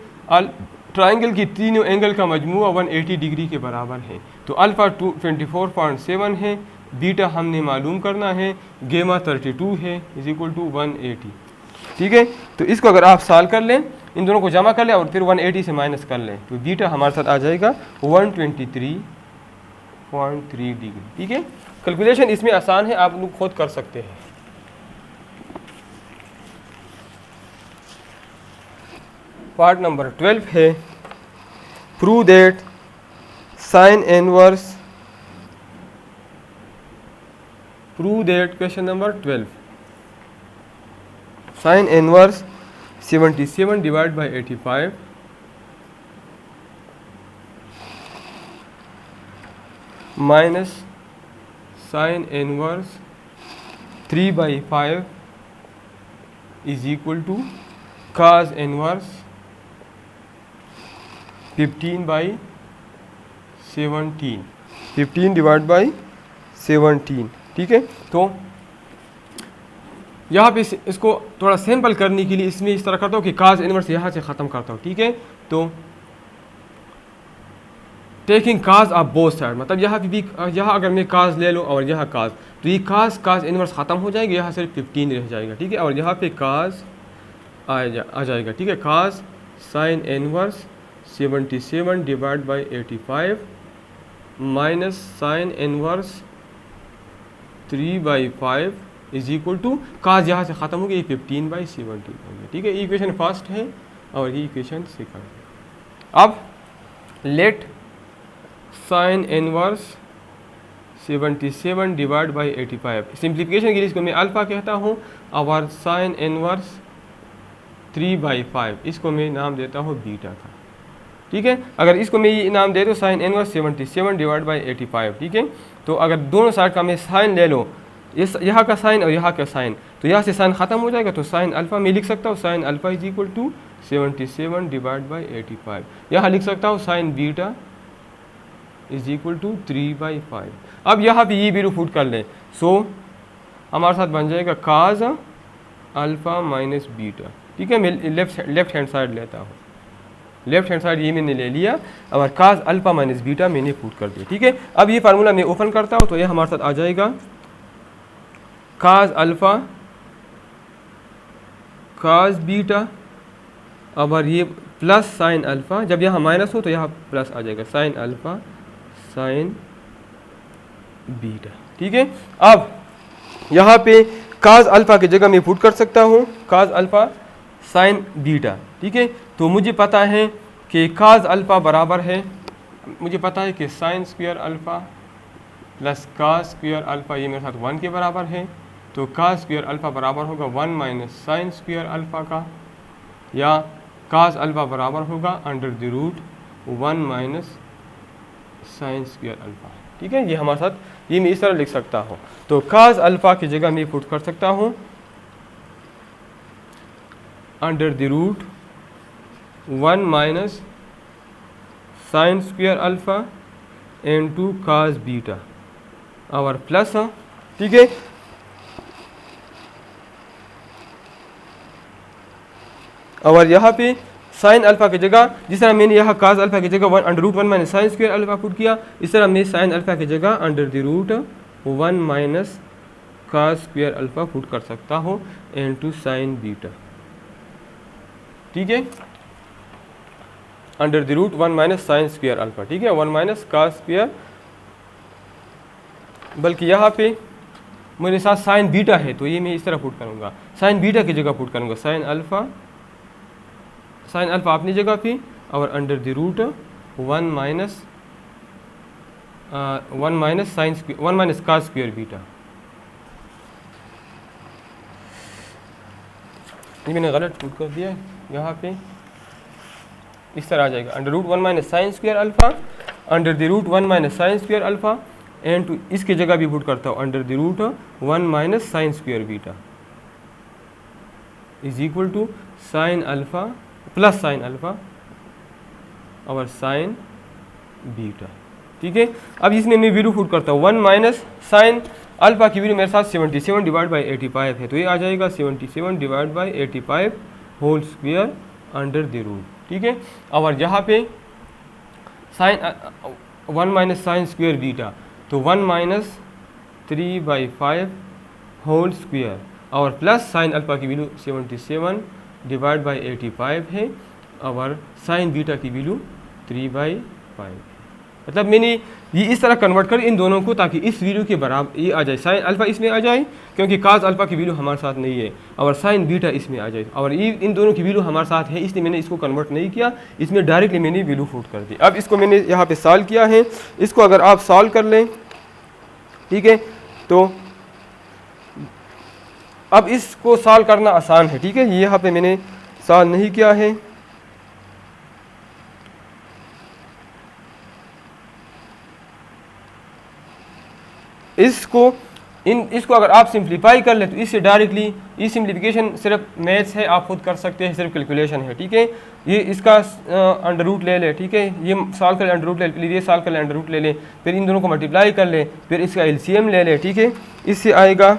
ट्राइंगल की तीनों एंगल का मजमूआ 180 डिग्री के बराबर है, तो अल्फ़ा 24.7 है, बीटा हमने मालूम करना है, गेमा 32 है इज इक्वल टू 180। ठीक है, तो इसको अगर आप सॉल्व कर लें, इन दोनों को जमा कर लें और फिर 180 से माइनस कर लें, तो बीटा हमारे साथ आ जाएगा 123.3 डिग्री। ठीक है, कैलकुलेशन इसमें आसान है, आप लोग खुद कर सकते हैं। पार्ट नंबर 12 है, prove that sine inverse, prove that question number 12 sine inverse 77 divide by 85 minus sine inverse 3/5 is equal to cos inverse 15/17, 15 divide by 17। ठीक है, तो यहाँ पे इसको थोड़ा सिंपल करने के लिए इसमें इस तरह करता हूँ कि cos इनवर्स यहाँ से ख़त्म करता हूँ। ठीक है, तो taking cos of both side, मतलब यहाँ पे भी, यहाँ अगर मैं cos ले लूँ और यहाँ cos, तो ये cos इनवर्स ख़त्म हो जाएगी, यहाँ सिर्फ 15 रह जाएगा। ठीक है, और यहाँ पे cos आ जाएगा। ठीक है, cos sine inverse 77 divide by 85 minus sine inverse 3/5 is equal to cos यहाँ से ख़त्म हो गया, 15/17 हो गया। ठीक है, इक्वेशन फर्स्ट है और ये इक्वेशन सेकंड है। अब late sign inverse 77 divide by 85, simplification के लिए इसको मैं अल्फ़ा कहता हूँ, और साइन इनवर्स 3/5 इसको मैं नाम देता हूँ बीटा का। ठीक है, अगर इसको मैं ये नाम दे दूँ साइन इनवर्स 77 डिवाइड बाई 85। ठीक है, तो अगर दोनों साइड का मैं साइन ले लो, इस यहाँ का साइन और यहाँ का साइन, तो यहाँ से साइन ख़त्म हो जाएगा, तो साइन अल्फ़ा मैं लिख सकता हूँ, sine alpha is equal to 77 divide by 85। यहाँ लिख सकता हूँ sine beta is equal to 3/5। अब यहाँ पे ये वैल्यू पुट कर लें, सो हमारे साथ बन जाएगा cos अल्फ़ा माइनस बीटा। ठीक है, मैं लेफ्ट हैंड साइड लेता हूँ, लेफ्ट हैंड साइड ये मैंने ले लिया, और cos अल्फ़ा माइनस बीटा मैंने पुट कर दिया। ठीक है, अब ये फार्मूला मैं ओपन करता हूँ, तो ये हमारे साथ आ जाएगा cos अल्फ़ा cos बीटा, और ये प्लस साइन अल्फ़ा, जब यहाँ माइनस हो तो यहाँ प्लस आ जाएगा, साइन अल्फ़ा साइन बीटा। ठीक है, अब यहाँ पे cos अल्फ़ा की जगह मैं पुट कर सकता हूँ cos अल्फ़ा साइन बीटा। ठीक है, तो मुझे पता है कि cos अल्फ़ा बराबर है, मुझे पता है कि sign square alpha plus cos square alpha ये मेरे साथ 1 के बराबर है, तो cos स्क्वायर अल्फ़ा बराबर होगा 1 माइनस साइन स्क्वायर अल्फ़ा का, या cos अल्फ़ा बराबर होगा under the root 1 minus sine square alpha. ठीक है, ये हमारे साथ, ये मैं इस तरह लिख सकता हूँ, तो cos अल्फ़ा की जगह मैं पुट कर सकता हूँ under the root 1 minus sine square alpha into cos beta और प्लस। ठीक है, और यहाँ पे साइन अल्फ़ा की जगह, जिस तरह मैंने यहाँ cos अल्फ़ा की जगह under root 1 minus sine square alpha put किया, इस तरह मैं साइन अल्फ़ा की जगह under the root 1 minus cos square alpha put कर सकता हूँ इनटू साइन बीटा। ठीक है, under the root 1 minus sine square alpha. ठीक है, 1 माइनस cos स्क्वायर, बल्कि यहाँ पे मेरे साथ साइन बीटा है, तो ये मैं इस तरह पुट करूँगा, साइन बीटा की जगह पुट करूँगा साइन अल्फ़ा अपनी जगह पे, और under the root 1 minus sine 1 minus cos square beta. ये मैंने गलत पुट कर दिया, यहाँ पे इस तरह आ जाएगा under root 1 minus sine square alpha under the root 1 minus sine square alpha and to इसके जगह भी पुट करता हूँ under the root 1 minus sine square beta is equal to sine alpha plus sine alpha और sine beta. ठीक है, अब इसमें मैं वैल्यू पुट करता हूँ 1 माइनस साइन अल्फ़ा की वैल्यू मेरे साथ 77 डिवाइड बाई 85 है, तो ये आ जाएगा 77 divide by 85 whole square under the root. ठीक है, और यहाँ पे sine 1 minus sine square beta तो 1 माइनस 3/5 होल स्क्वायर और प्लस साइन अल्फ़ा की वैल्यू 77 डिवाइड बाई 85 है और साइन बीटा की वैल्यू 3/5। मतलब मैंने ये इस तरह कन्वर्ट कर इन दोनों को ताकि इस वैल्यू के बराबर ये आ जाए, साइन अल्फ़ा इसमें आ जाए क्योंकि काज अल्फ़ा की वैल्यू हमारे साथ नहीं है और साइन बीटा इसमें आ जाए और ये इन दोनों की वैल्यू हमारे साथ है, इसलिए मैंने इसको कन्वर्ट नहीं किया, इसमें डायरेक्टली मैंने वैल्यू पुट कर दी। अब इसको मैंने यहाँ पे सॉल्व किया है, इसको अगर आप सॉल्व कर लें, ठीक है, तो अब इसको सॉल्व करना आसान है। ठीक है, ये यहाँ पे मैंने सॉल्व नहीं किया है, इसको अगर आप सिंप्लीफाई कर ले तो इससे डायरेक्टली ये सिंप्लीफिकेशन सिर्फ मैथ्स है, आप खुद कर सकते हैं, सिर्फ कैलकुलेशन है। ठीक है, ये इसका अंडर रूट ले ले, ठीक है, ये सॉल्व कर ले अंडर रूट ले, फिर ये सॉल्व कर ले अंडर रूट ले ले, फिर इन दोनों को मल्टीप्लाई कर ले, फिर इसका एलसीएम ले ले। ठीक है, इससे आएगा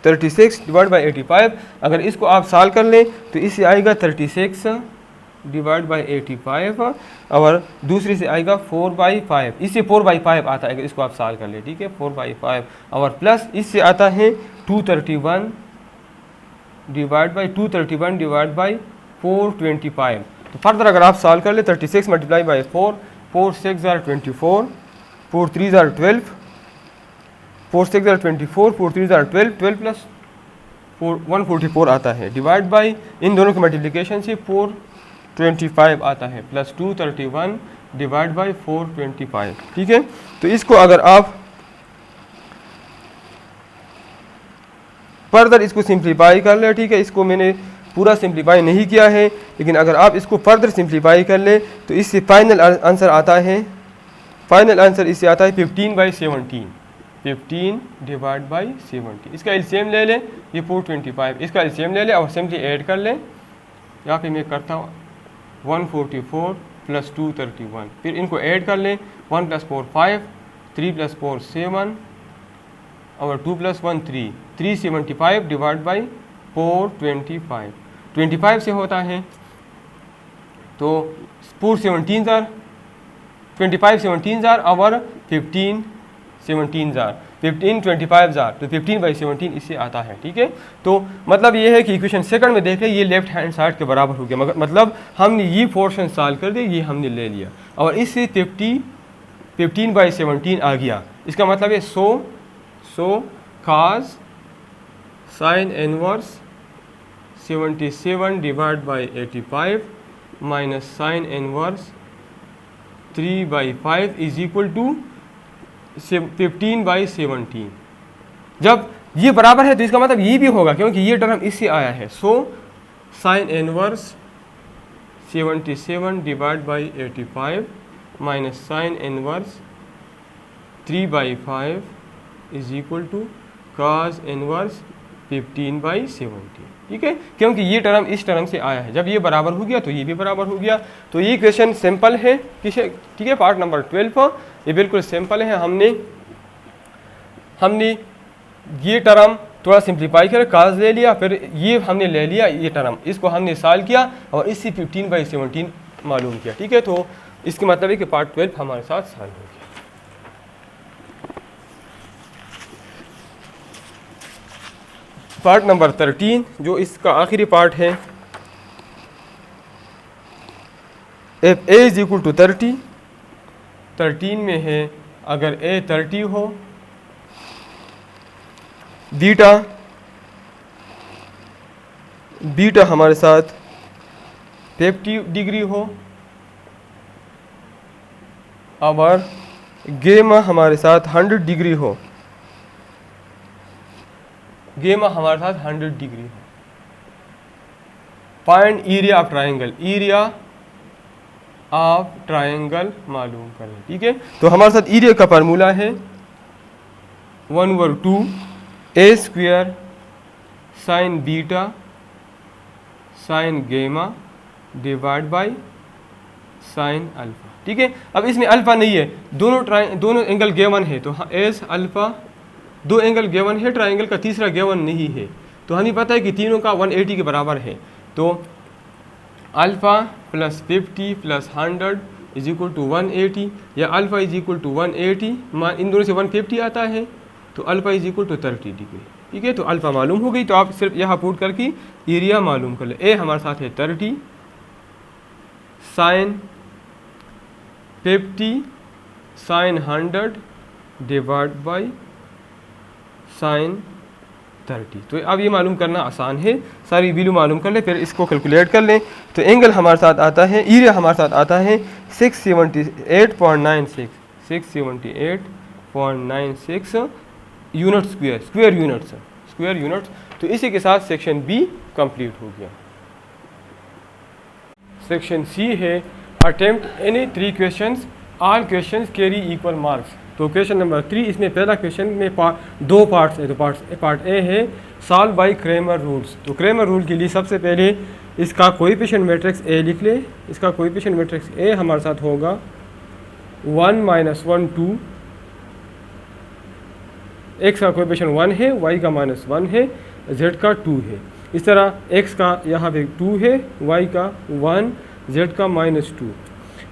36 डिवाइड बाई 85। अगर इसको आप सॉल्व कर लें तो इससे आएगा 36 डिवाइड बाई 85 और दूसरे से आएगा 4/5, इससे 4/5 आता है अगर इसको आप सॉल्व कर लें। ठीक है, 4/5 और प्लस इससे आता है 231 डिवाइड बाई 425। तो फर्दर अगर आप सॉल्व कर ले 36 multiply by 4, 4 6 are 24, 4 3 are 12, 4 6 are 24, 4 3 are 12, 12 plus 144 आता है, डिवाइड बाई इन दोनों की मल्टीप्लिकेशन से 425 आता है, प्लस 231 डिवाइड बाई 425। ठीक है, तो इसको अगर आप फर्दर इसको सिंप्लीफाई कर ले, ठीक है, इसको मैंने पूरा सिंप्लीफाई नहीं किया है, लेकिन अगर आप इसको फर्दर सिंप्लीफाई कर ले तो इससे फाइनल आंसर आता है, फाइनल आंसर इससे आता है 15/17, 15 डिवाइड बाई 17। इसका एलसीएम ले लें, ये 425, इसका एलसीएम ले लें और सिंपली ऐड कर लें। यहाँ पे मैं करता हूँ 144 प्लस 231, फिर इनको ऐड कर लें, 1 + 4 5, 3 + 4 7 और 2 + 1 3, 375 डिवाइड बाई 425, 25 से होता है तो 4 17 जार 25 17 जार और 15 17 जार 15 25 जार, तो 15/17 इससे आता है। ठीक है, तो मतलब ये है कि इक्वेशन सेकंड में देख ले ये लेफ्ट हैंड साइड के बराबर हो गया, मगर मतलब हमने ये पोर्शन सॉल्व कर दिया, ये हमने ले लिया और इससे 15/17 आ गया। इसका मतलब है 100 cos sin inverse 77 divide by 85 minus sine inverse 3/5 is equal to 15/17। जब ये बराबर है तो इसका मतलब ये भी होगा क्योंकि ये टर्म इससे आया है। So sine inverse 77 divide by 85 minus sine inverse 3/5 is equal to cos inverse 15/17। ठीक है, क्योंकि ये टर्म इस टर्म से आया है, जब ये बराबर हो गया तो ये भी बराबर हो गया। तो ये क्वेश्चन सिंपल है, ठीक है, पार्ट नंबर 12 ये बिल्कुल सिंपल है। हमने ये टर्म थोड़ा सिंप्लीफाई कर cos ले लिया, फिर ये हमने ले लिया ये टर्म, इसको हमने सॉल्व किया और इससे 15/17 मालूम किया। ठीक है, तो इसके मतलब है कि पार्ट 12 हमारे साथ सॉल्व हो गया। पार्ट नंबर 13 जो इसका आखिरी पार्ट है, if a is equal to 30, 13 में है अगर a 30 हो, बीटा हमारे साथ 50 डिग्री हो अवर गेमा हमारे साथ 100 डिग्री हो, गेमा हमारे साथ 100 डिग्री हो, find area of triangle, area of triangle मालूम करें। ठीक है, तो हमारे साथ एरिया का फार्मूला है 1/2 a square sine beta sine गेमा डिवाइड बाय साइन अल्फा। ठीक है, अब इसमें अल्फा नहीं है, दोनों एंगल गिवन है, तो एस अल्फा, दो एंगल गिवन है, ट्राइंगल का तीसरा गिवन नहीं है, तो हमें पता है कि तीनों का 180 के बराबर है, तो alpha plus 50 plus 100 is equal to 180, या अल्फा इज इक्वल टू 180, इन दोनों से 150 आता है, तो alpha is equal to 30 degree. ठीक है, तो अल्फा मालूम हो गई, तो आप सिर्फ यहाँ पुट करके एरिया मालूम कर ले। ए हमारे साथ है 30 sine 50 sine 100 divide by sine 30। तो अब ये मालूम करना आसान है, सारी वैल्यू मालूम कर ले, फिर इसको कैलकुलेट कर लें। तो एंगल हमारे साथ आता है, एरिया हमारे साथ आता है 678.96, 678.96 यूनिट स्क्वायर यूनिट्स। तो इसी के साथ सेक्शन बी कंप्लीट हो गया। सेक्शन सी है attempt any 3 questions, all questions carry equal marks. तो क्वेश्चन नंबर 3, इसमें पहला क्वेश्चन में 2 पार्ट्स है। तो पार्ट ए है सॉल्व बाय क्रेमर रूल्स। तो क्रेमर रूल के लिए सबसे पहले इसका कोएफिशिएंट मैट्रिक्स ए लिख ले। इसका कोएफिशिएंट मैट्रिक्स ए हमारे साथ होगा 1 - 1 2, x का कोएफिशिएंट 1 है, y का -1 है, z का 2 है। इस तरह x का यहाँ पे 2 है, y का 1, z का -2,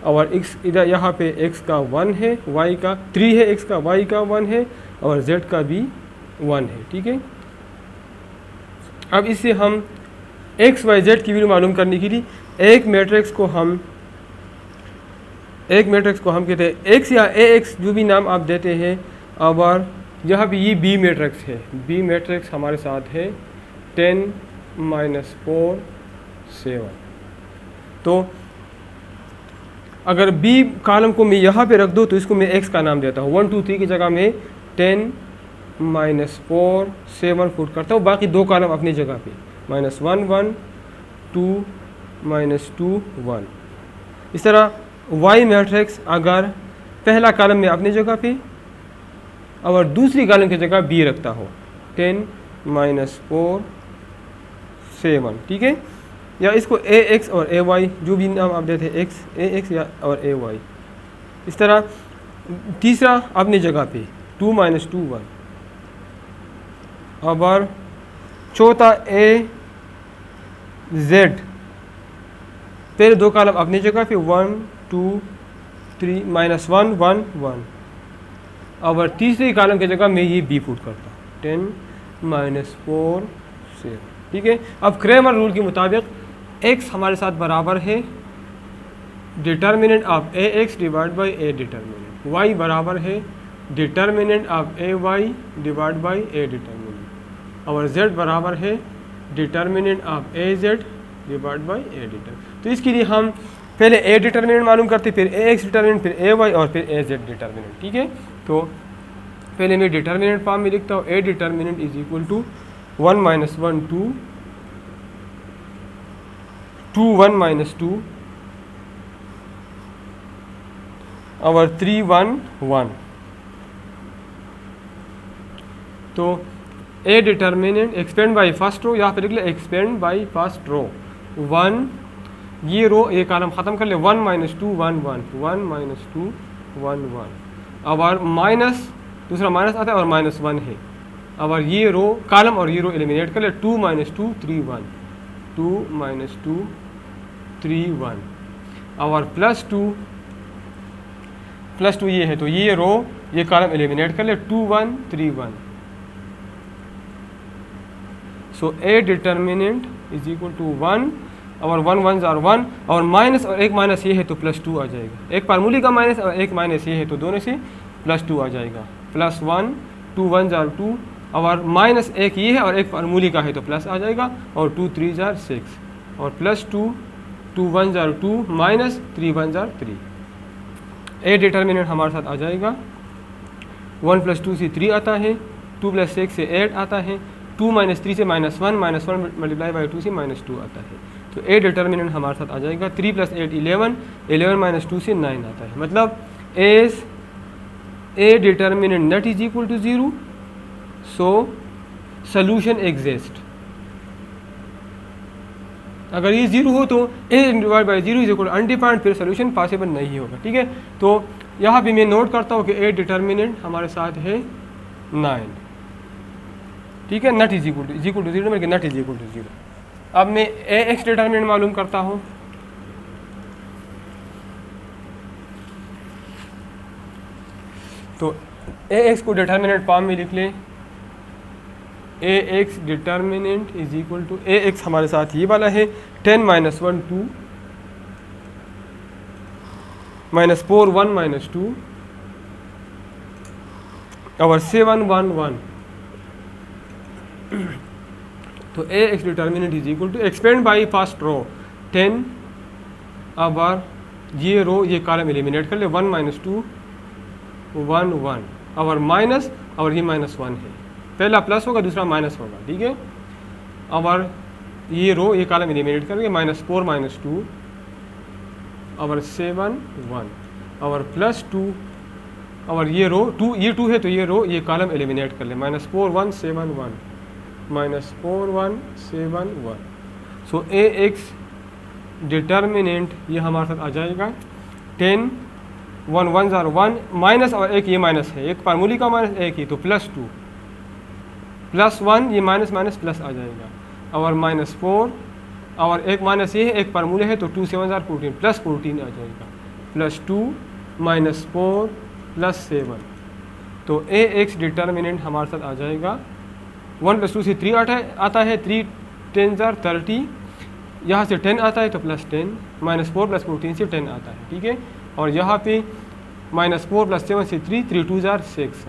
और x इधर यहाँ पे x का 1 है, y का 3 है, x का y का 1 है, और z का भी 1 है। ठीक है, अब इससे हम x y z की वैल्यू मालूम करने के लिए एक मैट्रिक्स को हम कहते हैं x या ax, जो भी नाम आप देते हैं। और यहाँ पे ये b मैट्रिक्स है, b मैट्रिक्स हमारे साथ है 10 - 4 7। तो अगर b कॉलम को मैं यहाँ पे रख दूँ तो इसको मैं x का नाम देता हूँ। 1 2 3 की जगह में 10 - 4 7 पुट करता हूँ, बाकी 2 कॉलम अपनी जगह पे -1 1 2 -2 1। इस तरह y मैट्रिक्स अगर पहला कॉलम में अपनी जगह पे और दूसरी कॉलम की जगह b रखता हो 10 - 4 7। ठीक है, या इसको ax और ay, जो भी नाम आप देते हैं, ax या और ay। इस तरह तीसरा अपनी जगह पे 2 - 2 1, और चौथा az, पहले 2 कॉलम अपनी जगह पे 1 2 3 -1 1 1, और तीसरी कॉलम की जगह मैं ये b पुट करता हूँ 10 - 4 7। ठीक है, अब क्रेमर रूल के मुताबिक x हमारे साथ बराबर है determinant of ax divide by a determinant, y बराबर है determinant of ay divide by a determinant, और z बराबर है determinant of az divide by a determinant. तो इसके लिए हम पहले a डिटर्मिनेंट मालूम करते, फिर ax डिटर्मिनेंट, फिर ay और फिर az डिटर्मिनेंट। ठीक है, तो पहले मैं डिटर्मिनेंट फॉर्म में लिखता हूँ। a determinant is equal to 1 - 1 2 2 1 - 2 और 3 1 1। तो a determinant expand by first row, यहाँ पे लिख ले एक्सपेंड बाई फर्स्ट रो 1, ये रो एक कॉलम ख़त्म कर ले 1 - 2 1 1 1 - 2 1 1, और माइनस दूसरा माइनस आता है और -1 है, और ये रो कॉलम और ये रो एलिमिनेट कर ले 2 - 2 3 1 2 - 2 3 1, और +2 ये है, तो ये रो ये कॉलम एलिमिनेट कर ले 2 1 3 1। So a determinant is equal to 1, और 1 1 आर 1, और माइनस और एक माइनस ये है तो +2 आ जाएगा। एक फार्मूले का माइनस और एक माइनस ये है तो दोनों से +2 आ जाएगा। +1 2 1 आर 2, और माइनस एक ये है और एक फार्मूले का है तो प्लस आ जाएगा, और 2 3 आर 6, और +2 2 1 आर 2 -3 1 आर 3। ए डिटर्मिनेंट हमारे साथ आ जाएगा 1 + 2 से 3 आता है, 2 + 6 से 8 आता है, 2 - 3 से -1 × 2 से -2 आता है। तो ए डिटर्मिनेंट हमारे साथ आ जाएगा 3 + 8 11, 11 - 2 से 9 आता है। मतलब a determinant not is equal to 0, so solution exist. अगर ये 0 हो तो a/0 = अनडिफाइंड, फिर सोल्यूशन पॉसिबल नहीं होगा। ठीक है, तो यहाँ भी मैं नोट करता हूँ कि ए डिटर्मिनेंट हमारे साथ है 9। ठीक है, नॉट इज इक्वल टू 0 मतलब नॉट इज इक्वल टू 0। अब मैं ए एक्स डिटर्मिनेंट मालूम करता हूँ। तो ए एक्स को डिटर्मिनेंट फॉर्म में लिख लें, a x determinant is equal to a x हमारे साथ ये वाला है 10 - 1 2 -4 1 - 2 और 7 1 1। तो a x determinant is equal to expand by first row 10 और ये रो ये कॉलम एलिमिनेट कर ले 1 - 2 1 1 और माइनस और ये -1 है, पहला प्लस होगा दूसरा माइनस होगा। ठीक है, और ये रो ये कॉलम एलिमिनेट करके -4 - 2 और 7 1 और +2 और ये रो 2 ये 2 है तो ये रो ये कॉलम एलिमिनेट कर ले -4 1 7 1 -4 1 7 1। सो ए एक्स डिटर्मिनेंट ये हमारे साथ आ जाएगा 10 1 1 0 1 माइनस और एक ये माइनस है, एक फार्मूली का माइनस एक ही, तो +2 +1 ये माइनस माइनस प्लस आ जाएगा और -4 और एक माइनस ये है एक फार्मूले है, तो 2 7 14 +14 आ जाएगा +2 -4 +7। तो ए एक्स डिटर्मिनेंट हमारे साथ आ जाएगा 1 + 2 से 3 आता है 3 10 30, यहाँ से 10 आता है तो +10 -4 + 14 से 10 आता है। ठीक है, और यहाँ पे -4 + 7 से 3 3 2 6।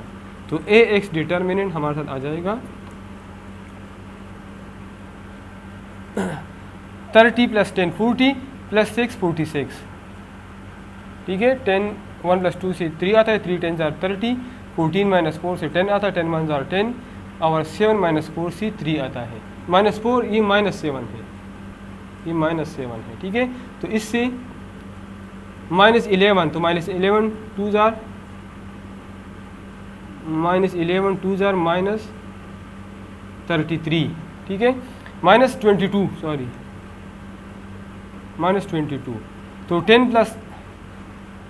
तो ए एक्स डिटर्मिनेंट हमारे साथ आ जाएगा 30 + 10 40 + 6 46। ठीक है, 10 1 + 2 से 3 आता है 3 10 30, 14 - 4 से 10 आता है 10 1 10 और 7 - 4 से 3 आता है -4 ये -7 है, ये -7 है। ठीक है, तो इससे -11 तो -11 2 -33। ठीक है, -22 सॉरी -22। तो 10 +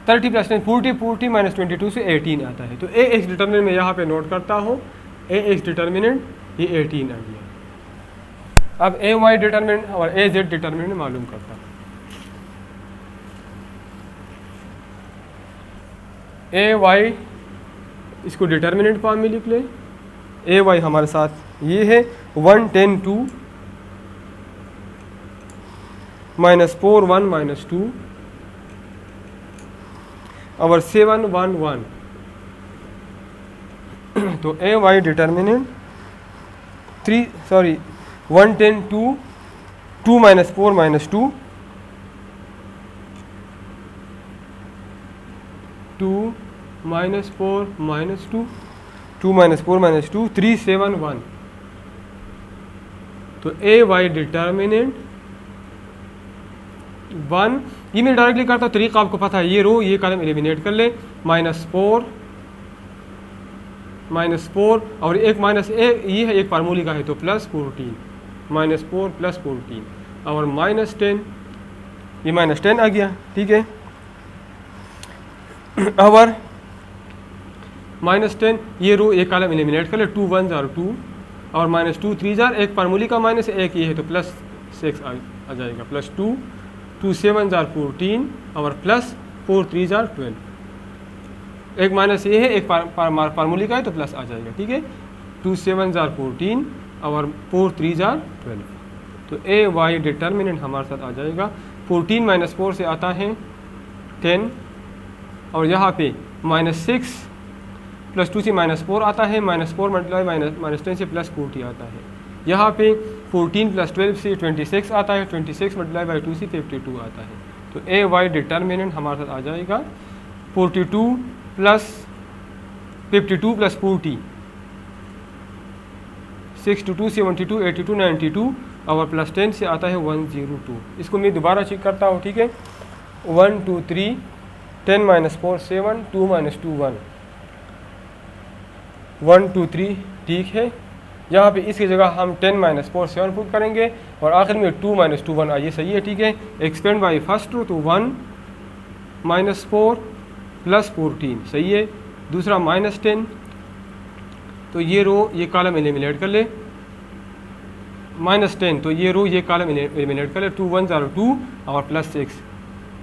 30 + 10 40 40 -22 से 18 आता है। तो ए एक्स डिटर्मिनेंट मैं यहाँ पे नोट करता हूँ, ए एक्स डिटर्मिनेंट ये 18 आ गया। अब ए वाई डिटर्मिनेंट और ए जेड डिटर्मिनेंट मालूम करता हूँ। ए वाई इसको डिटर्मिनेंट फॉर्म में लिख ले, ए वाई हमारे साथ ये है 1 10 2 -4 1 - 2 और 7 1 1। तो ए वाई डिटर्मिनेंट 1 10 2 2 -4 -2 2 -4 -2 2 -4 -2 3 7 1। तो ए वाई डिटर्मिनेंट 1 ये मैं डायरेक्टली करता हूँ, तरीका आपको पता है, ये रो ये कॉलम एलिमिनेट कर ले -4 और एक माइनस ये है एक फार्मूले का है तो +14 -4 +14 और -10 ये -10 आ गया। ठीक है, और -10 ये रो एक कॉलम एलिमिनेट कर ले 2 1 2 और -2 3 एक फार्मूले का माइनस एक ये है तो +6 आ जाएगा +2 2 7 14 और +4 3 12। एक माइनस ये है एक फार्मूले का है तो प्लस आ जाएगा। ठीक है, 2 7 14 और 4 3 12। तो ए वाई डिटर्मिनेंट हमारे साथ आ जाएगा 14 - 4 से आता है 10 और यहाँ पे -6 +2 से -4 आता है, -4 मल्टीप्लाई -10 से +40 आता है। यहाँ पे 14 + 12 से 26 आता है, 26 मल्टीप्लाई 2 से 52 आता है। तो ए वाई डिटर्मिनेंट हमारे साथ आ जाएगा 42 प्लस 52 प्लस 40, 62, 72, 82, 92 और प्लस 10 से आता है 102। इसको मैं दोबारा चेक करता हूँ, ठीक है। 1 2 3, 10 माइनस 4 7, 2 माइनस 2 1, 1 2 3, ठीक है। यहाँ पे इसकी जगह हम 10 माइनस 4 7 पुट करेंगे और आखिर में 2 माइनस 2 1 आइए, सही है, ठीक है। एक्सपेंड बाई फर्स्ट रो, तो 1 माइनस 4 प्लस 14, सही है। दूसरा माइनस 10, तो ये रो ये कॉलम एलिमिनेट कर ले, माइनस 10, तो ये रो ये कॉलम एलिमिनेट कर ले, 2 1 0 2 और प्लस 6,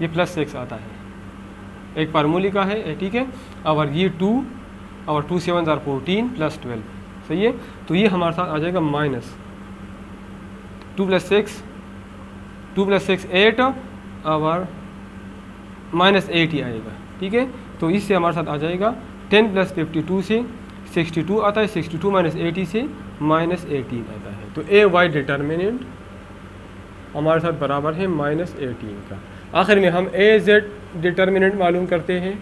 ये प्लस 6 आता है, एक फार्मूले का है, ठीक है। और ये 2 और 2 7 0 14 प्लस 12, सही है। तो ये हमारे साथ आ जाएगा माइनस 2 प्लस 6, 2 प्लस 6 8 और माइनस 8 ही आएगा, ठीक है। तो इससे हमारे साथ आ जाएगा 10 प्लस 52 से 62 आता है, 62 माइनस 80 से माइनस 18 आता है। तो ए वाई डिटर्मिनेंट हमारे साथ बराबर है माइनस 18 का। आखिर में हम ए जेड डिटर्मिनेंट मालूम करते हैं।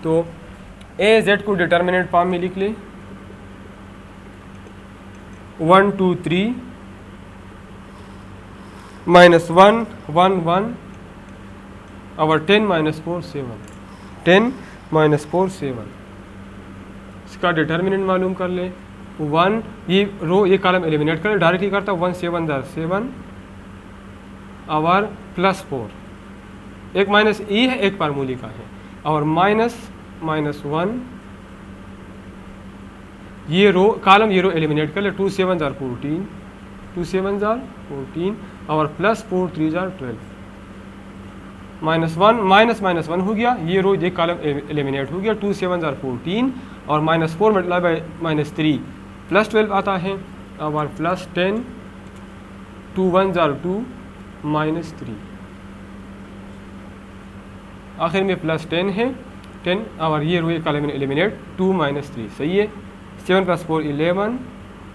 तो ए जेड को डिटर्मिनेंट फॉर्म में लिख ले, 1 2 3 माइनस 1 1 1 और 10 माइनस 4 7, 10 माइनस 4 7, इसका डिटर्मिनेंट मालूम कर ले। 1 ये रो ये कॉलम एलिमिनेट कर ले, डायरेक्टली करता 1 7 7 और प्लस 4, एक माइनस ई है, एक फार्मूले का है, और माइनस माइनस 1, ये रो कॉलम ये रो एलिमिनेट कर ले, 2 7 14, 2 7 14 और प्लस 4 3 12, माइनस 1 माइनस माइनस 1 हो गया, ये रो ये कॉलम एलिमिनेट हो गया, 2 7 14 और minus 4 multiply by minus 3 plus 12 आता है, और प्लस 10, 2 1 2 माइनस 3, आखिर में प्लस 10 है, 10 और ये रो ये कॉलम एलिमिनेट 2 माइनस 3, सही है। 7 प्लस 4 11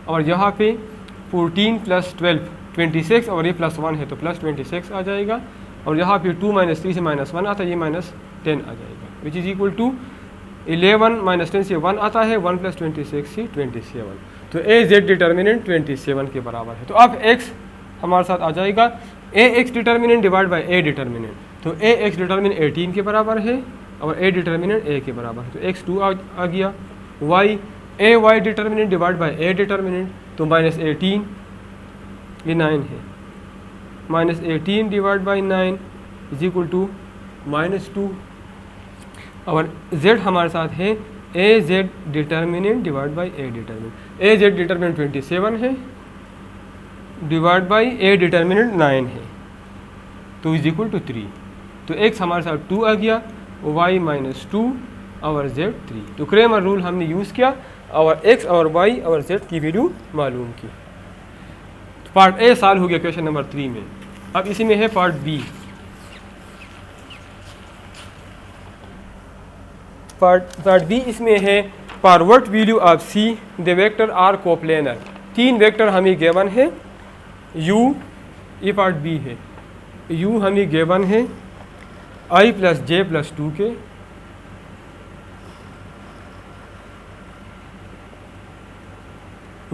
और यहाँ पे 14 प्लस 12 26 और ये प्लस 1 है तो प्लस 26 आ जाएगा, और यहाँ पे 2 माइनस 3 से माइनस 1 आता है, ये माइनस 10 आ जाएगा, which is equal to 11 minus 10 से 1 आता है, 1 प्लस 26 से 27। तो ए जेड डिटर्मिनेंट 27 के बराबर है। तो अब एक्स हमारे साथ आ जाएगा a x determinant divide by a determinant, तो ए एक्स डिटर्मिनेंट 18 के बराबर है और ए डिटर्मिनेंट ए के बराबर है, तो एक्स 2 आ गया। Y a y determinant divide by a determinant, तो माइनस 18 ये 9 है, minus 18 divide by 9 is equal to minus 2, और z हमारे साथ है a z determinant divide by a determinant, a z determinant 27 है डिवाइड बाई ए डिटर्मिनेंट 9 है, तो इज इक्वल टू 3। तो x हमारे साथ 2 आ गया, y माइनस 2 और z 3। तो क्रेमर रूल हमने यूज़ किया और x और y और z की वैल्यू मालूम की। तो पार्ट ए सॉल्व हो गया क्वेश्चन नंबर 3 में। अब इसी में है पार्ट बी। पार्ट बी इसमें है for what value of c the vector are coplanar. 3 vector हमें गिवन है, u ये पार्ट बी है, u हमें गिवन है i plus j plus 2 k,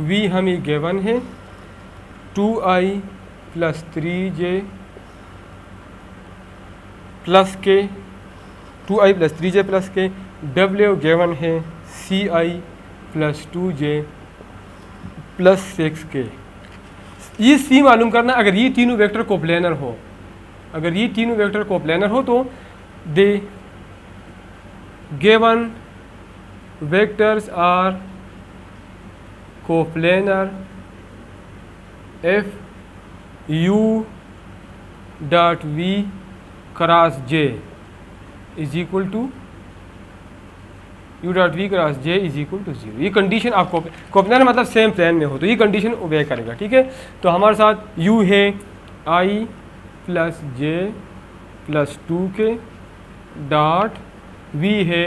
v हमें गिवन है 2i प्लस 3j प्लस के, 2i प्लस 3j प्लस के, w गिवन है ci plus 2j plus 6k। ये सी मालूम करना अगर ये तीनों वेक्टर कोप्लेनर हो, अगर ये तीनों वेक्टर कोप्लेनर हो तो the given vectors are coplanar if u dot v cross j is equal to u dot v cross j is equal to 0। ये कंडीशन आपको कोप्लेनर मतलब सेम प्लेन में हो तो ये कंडीशन ओबे करेगा, ठीक है। तो हमारे साथ u है i plus j plus 2k dot v है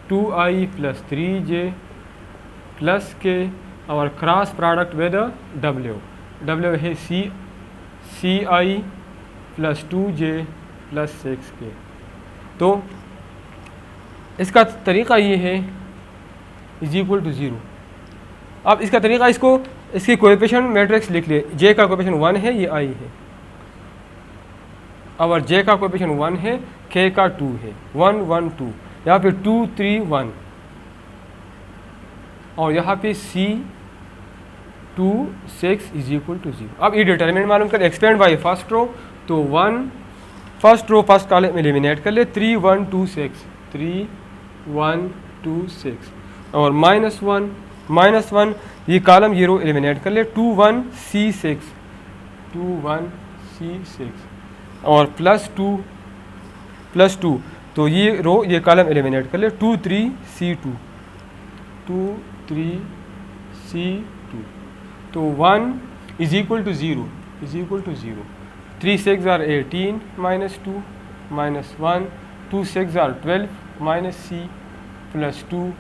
2i plus 3j plus k और क्रॉस प्रोडक्ट विद w है CI plus 2J plus 6K। तो इसका तरीक़ा ये है इज इक्वल टू 0। अब इसका तरीक़ा, इसकी कोएफिशिएंट मैट्रिक्स लिख ले। J का कोएफिशिएंट 1 है, ये I है, और J का कोएफिशिएंट 1 है, K का 2 है, 1 1 2, यहाँ पे 2 3 1, और यहाँ पे C 2 6 इज इक्वल टू 0। अब ये डिटरमिनेंट मालूम कर, एक्सपेंड बाई फर्स्ट रो, तो 1 first row first column eliminate कर ले, 3 1 2 6 3 1 2 6, और -1 ये कॉलम ये रो एलिमिनेट कर ले, 2 1 C 6 2 1 C 6, और प्लस टू, तो ये रो ये कॉलम एलिमिनेट कर ले, 2 3 C 2 2 3 C 2, तो 1 is equal to 0 3 6 or 18 -2 -1 2 6 or 12 -C plus 2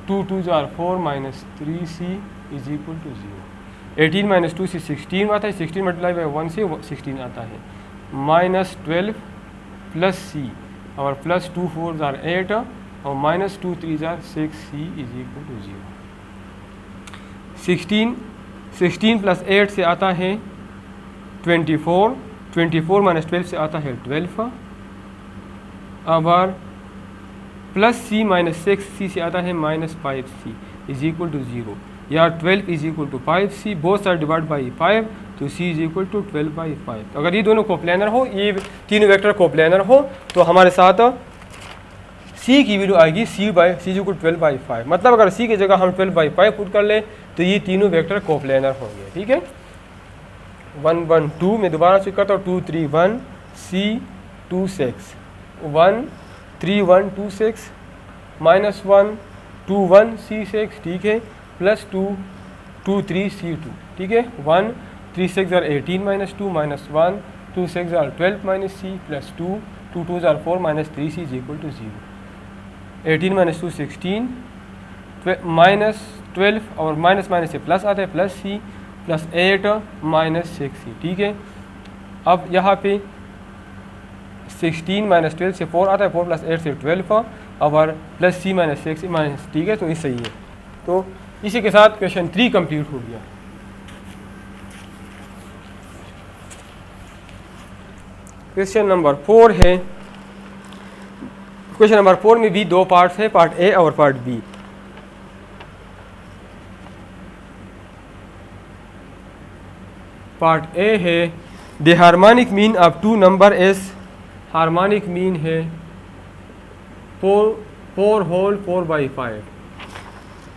2 2 or 4 -3C is equal to 0। 18 -2 से 16 आता है, 16 मल्टीप्लाई बाई 1 से 16 आता है, -12 प्लस C, और प्लस 2 4 आर 8, और -2 3 or 6C is equal to 0। 16 plus 8 से आता है 24 -12 से आता है 12, और प्लस C -6C से आता है -5C इज इक्वल टू 0, या 12 is equal to 5C, both are divide by 5, तो C इज इक्वल टू 12/5। अगर ये दोनों कोप्लानर हो, ये तीनों वेक्टर कोप्लानर हो, तो हमारे साथ C की वैल्यू आएगी C इज इक्वल 12/5। मतलब अगर C की जगह हम 12/5 पुट कर ले, तो ये तीनों वेक्टर कोप्लानर होंगे। ठीक है, 1 1 2 में दोबारा चेक करता हूँ, 2 3 1 C 2 6 1 3 1 2 6 -1 2 1 C 6, ठीक है, प्लस 2 2 3 C 2, ठीक है, 1 3 6 or 18 -2 -1 2 6 or 12 -C plus 2 2 2 or 4 -3C is equal to 0। 18 -2 16 -12, और माइनस से प्लस आता है, प्लस C प्लस 8 -6C, ठीक है। अब यहाँ पे 16 -12 से 4 आता है, 4 प्लस 8 से 12, और प्लस C -6 ठीक है, तो ये सही है। तो इसी के साथ क्वेश्चन 3 कंप्लीट हो गया। क्वेश्चन नंबर 4 है। क्वेश्चन नंबर 4 में भी 2 पार्ट्स हैं, पार्ट ए और पार्ट बी। पार्ट ए है the harmonic mean of 2 number S, harmonic mean है 4 होल 4/5,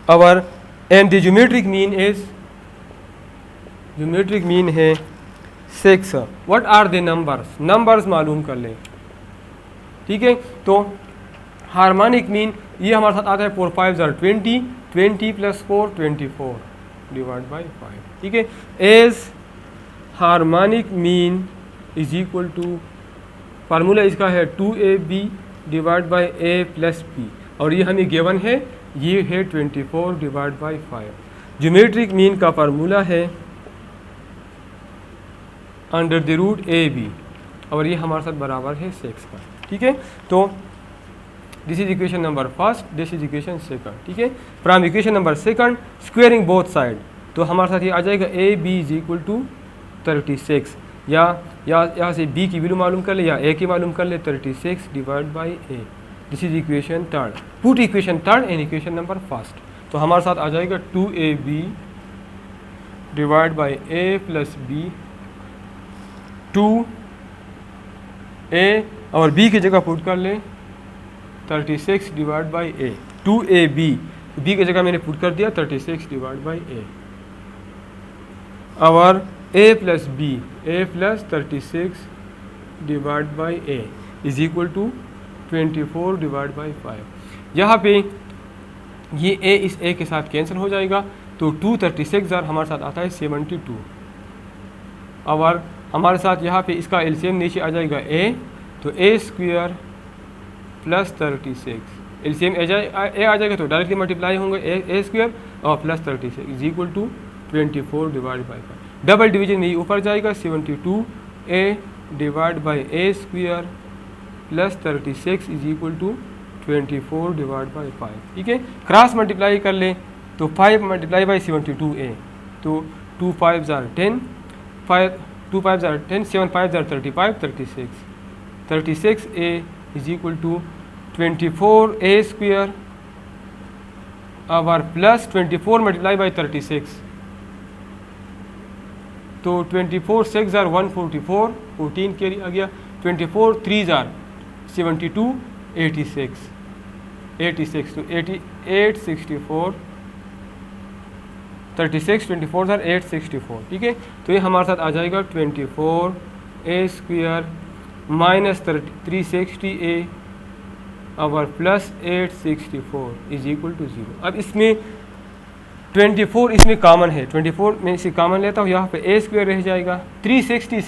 और and the geometric mean is, geometric mean है 6। व्हाट आर द नंबर्स मालूम कर ले। ठीक है, तो हार्मोनिक मीन ये हमारे साथ आता है 4 5 आर 20 20 प्लस 4 24 डिवाइड बाई 5, ठीक है। As harmonic mean is equal to, formula इसका है 2AB divide by A plus B, और ये हमें गिवन है, ये है 24 डिवाइड बाई 5। ज्योमेट्रिक मीन का फार्मूला है अंडर द रूट AB, और ये हमारे साथ बराबर है 6 का, ठीक है। तो this is equation number first, this is equation second, ठीक है। From equation number second squaring both side, तो हमारे साथ ये आ जाएगा AB इज इक्वल टू 36, या यहाँ से B की वैल्यू मालूम कर ले, या A की मालूम कर ले, 36 divide by A। This is equation third. Put equation third in equation number first, तो हमारे साथ आ जाएगा 2AB divide by A plus B, 2A और B की जगह पुट कर ले 36 divide by A, 2AB B की जगह मैंने पुट कर दिया 36 डिवाइड बाई A, और A plus B, A plus 36 divide by A is equal to 24 divide by 5। यहाँ पे ये A इस A के साथ कैंसिल हो जाएगा, तो 236 हमारे साथ आता है 72, और हमारे साथ यहाँ पे इसका एलसीएम नीचे आ जाएगा A, तो A square plus 36, LCM A आ जाएगा तो डायरेक्टली मल्टीप्लाई होंगे A स्क्वायर और plus 36 is equal to 24 divide by 5। Double division में ऊपर जाएगा 72 a divide by a square plus 36 is equal to 24 divide by 5, ठीक है। क्रॉस मल्टीप्लाई कर लें तो 5 मल्टीप्लाई बाई 72a, तो 2 5 ज़ार 10, 2 5 ज़ार 10, 7 5 ज़ार 35, 36a is equal to 24a square आवर प्लस 24 मल्टीप्लाई बाई 36, तो 24 6 ज़ार 144, 14 कैरी आ गया, 24 3 ज़ार 72, 86, तो 88 64, 36 24 ज़ार 864, ठीक है। तो ये हमारे साथ आ जाएगा 24a स्क्वायर माइनस 360a आवर प्लस 864 इज इक्वल टू 0। अब इसमें 24 इसमें कॉमन है, 24 में इसे कॉमन लेता हूँ, यहाँ पे a स्क्वायर रह जाएगा। 360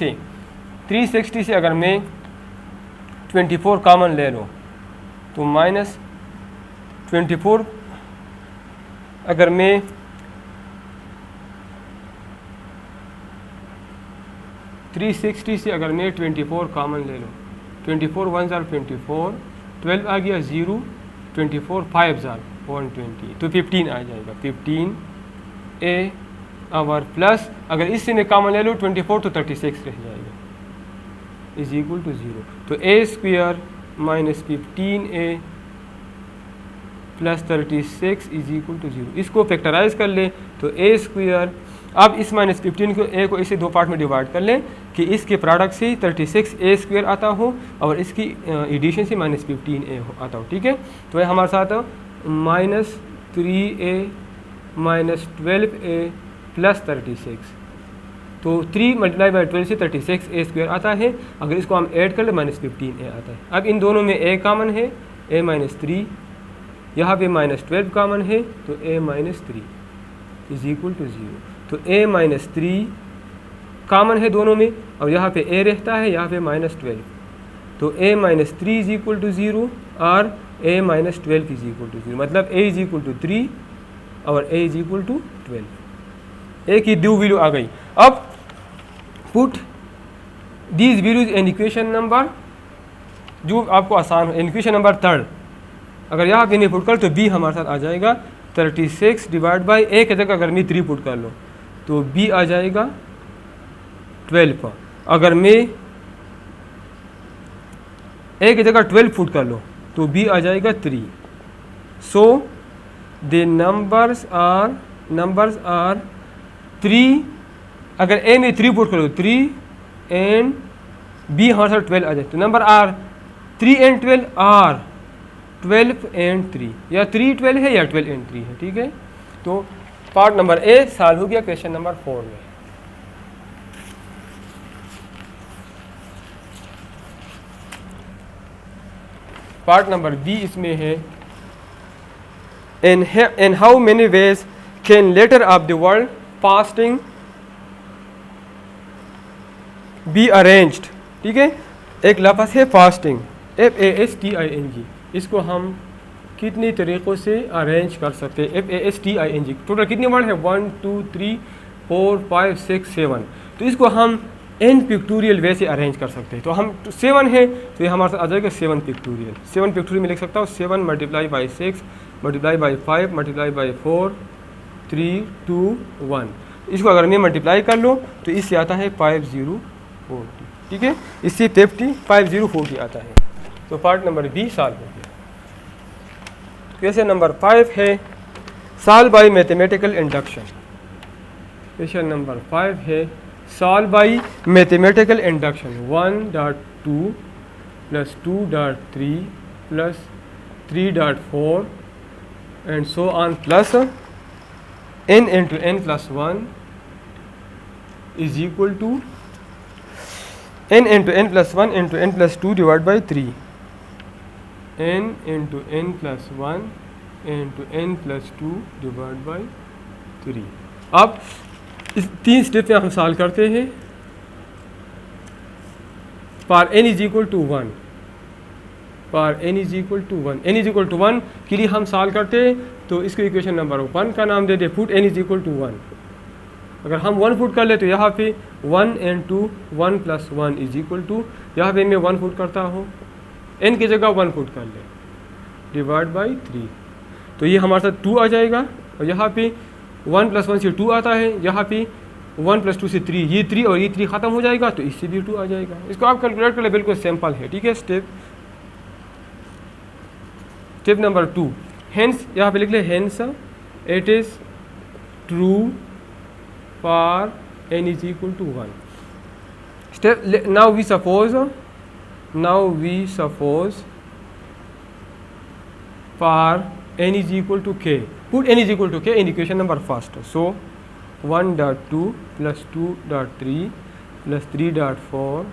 से अगर मैं 24 कॉमन ले लो तो माइनस 24, अगर मैं 360 से अगर मैं 24 कॉमन ले लो, 24 1 ज़ार 24, 12 आ गया 0, 24 5 ज़ार 120, तो 15 आ जाएगा। 15a आवर प्लस अगर इससे मैं कॉमन ले लो 24 तो 36 रह जाएगा इज इक्वल टू 0। तो a square minus 15a plus 36 is equal to 0। इसको फैक्टराइज कर ले तो a स्क्वायर, अब इस माइनस 15 को a को इसे दो पार्ट में डिवाइड कर लें कि इसके प्रोडक्ट से 36a स्क्वायर आता हो और इसकी एडिशन से माइनस 15a आता हो, ठीक है। तो ये हमारे साथ minus 3a minus 12a plus 36, तो 3 मल्टीप्लाई बाई 12 से 36a स्क्वायर आता है। अगर इसको हम ऐड कर ले माइनस 15a आता है। अब इन दोनों में a कॉमन है, a माइनस 3, यहाँ पे माइनस 12 कॉमन है तो a minus 3 is equal to 0। तो a माइनस 3 कॉमन है दोनों में और यहाँ पे a रहता है, यहाँ पे माइनस 12, तो a minus 3 is equal to 0 और a minus 12 is equal to 0, मतलब a इज इक्वल टू 3 और a is equal to 12। a की दो वैल्यू आ गई। अब put these values in equation number, जो आपको आसान हो, इक्वेशन नंबर 3, अगर यहाँ पे नहीं पुट कर तो b हमारे साथ आ जाएगा 36 डिवाइड बाई a की जगह अगर मैं 3 पुट कर लो तो b आ जाएगा 12 पर। अगर मैं a की जगह 12 पुट कर लो तो b आ जाएगा 3। सो द नंबर्स आर 3, अगर a में 3 पुट करो 3 एंड b हमारे साथ 12 आ जाए, तो number are 3 and 12 are 12 and 3, या 3 12 है या 12 एंड 3 है, ठीक है। तो पार्ट नंबर ए सॉल्व हो गया क्वेश्चन नंबर 4 में। पार्ट नंबर बी इसमें है in how many ways can letter of the world fasting be arranged, ठीक है। एक लफ्ज़ है फास्टिंग, FASTING, इसको हम कितने तरीक़ों से अरेंज कर सकते हैं। FASTING टोटल कितने वर्ड है, 1 2 3 4 5 6 7, तो इसको हम n पिक्टोरियल वे से अरेंज कर सकते हैं। तो हम 7 है तो ये हमारे साथ आ जाएगा 7 पिक्टोरियल। 7 पिक्टोरियल में लिख सकता हूँ 7 multiply by 6 multiply by 5 multiply by 4 3 2 1। इसको अगर मैं मल्टीप्लाई कर लूँ तो इससे आता है 5040, ठीक है। इससे 5040 आता है। तो पार्ट नंबर बी सॉल्व हो गया। क्वेश्चन नंबर 5 है solve by mathematical induction. Question number 5 है solve by mathematical induction. 1.2 plus 2.3 plus 3.4 and so on plus n into n plus 1 is equal to n into n plus 1 into n plus 2 divided by 3, n into n plus 1 into n plus 2 divided by 3। अब इस 3 step में हम solve करते हैं। For n is equal to 1, for n is equal to 1, n is equal to 1 के लिए हम solve करते हैं। तो इसको इक्वेशन नंबर 1 का नाम दे दे, put n is equal to 1। अगर हम 1 पुट कर ले तो यहाँ पे 1 into 1 + 1 इज इक्वल टू, यहाँ पे मैं 1 पुट करता हूँ, n की जगह 1 पुट कर ले, डिवाइड बाई 3, तो ये हमारे साथ 2 आ जाएगा। और यहाँ पे 1 + 1 से 2 आता है, यहाँ पे 1 + 2 से 3, ये 3 और ये 3 ख़त्म हो जाएगा, तो इससे भी 2 आ जाएगा। इसको आप कैलकुलेट कर ले, बिल्कुल सिंपल है, ठीक है। स्टेप नंबर 2, हेंस यहाँ पे लिख ले, hence it is true for n is equal to 1। Step now we suppose for n is equal to k, put n is equal to k in equation number first. So 1.2 plus 2.3 plus 3.4,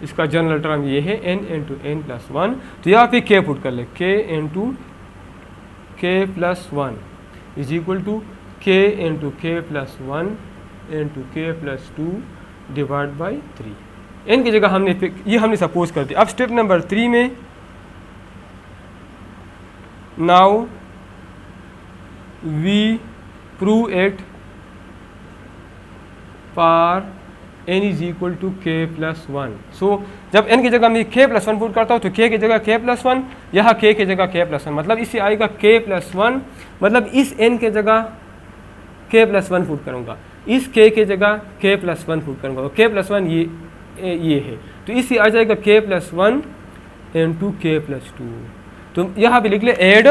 इसका general term ये है n into n plus 1, तो यहाँ पे k put कर ले, k into k plus 1 is equal to k into k plus 1 into k plus 2 divide by 3। n की जगह हमने सपोज कर दिया। अब स्टेप नंबर 3 में now we prove it for n is equal to k plus 1। so जब n की जगह मैं k plus 1 पुट करता हूँ तो k की जगह k plus 1, यहाँ k की जगह k plus 1, मतलब इससे आएगा k plus 1, मतलब इस n की जगह k plus 1 पुट करूँगा, इस k की जगह k plus 1 पुट करूँगा, और k plus 1 ये है, तो इससे आ जाएगा k plus 1 into k plus 2। तो यहाँ पे लिख ले ऐड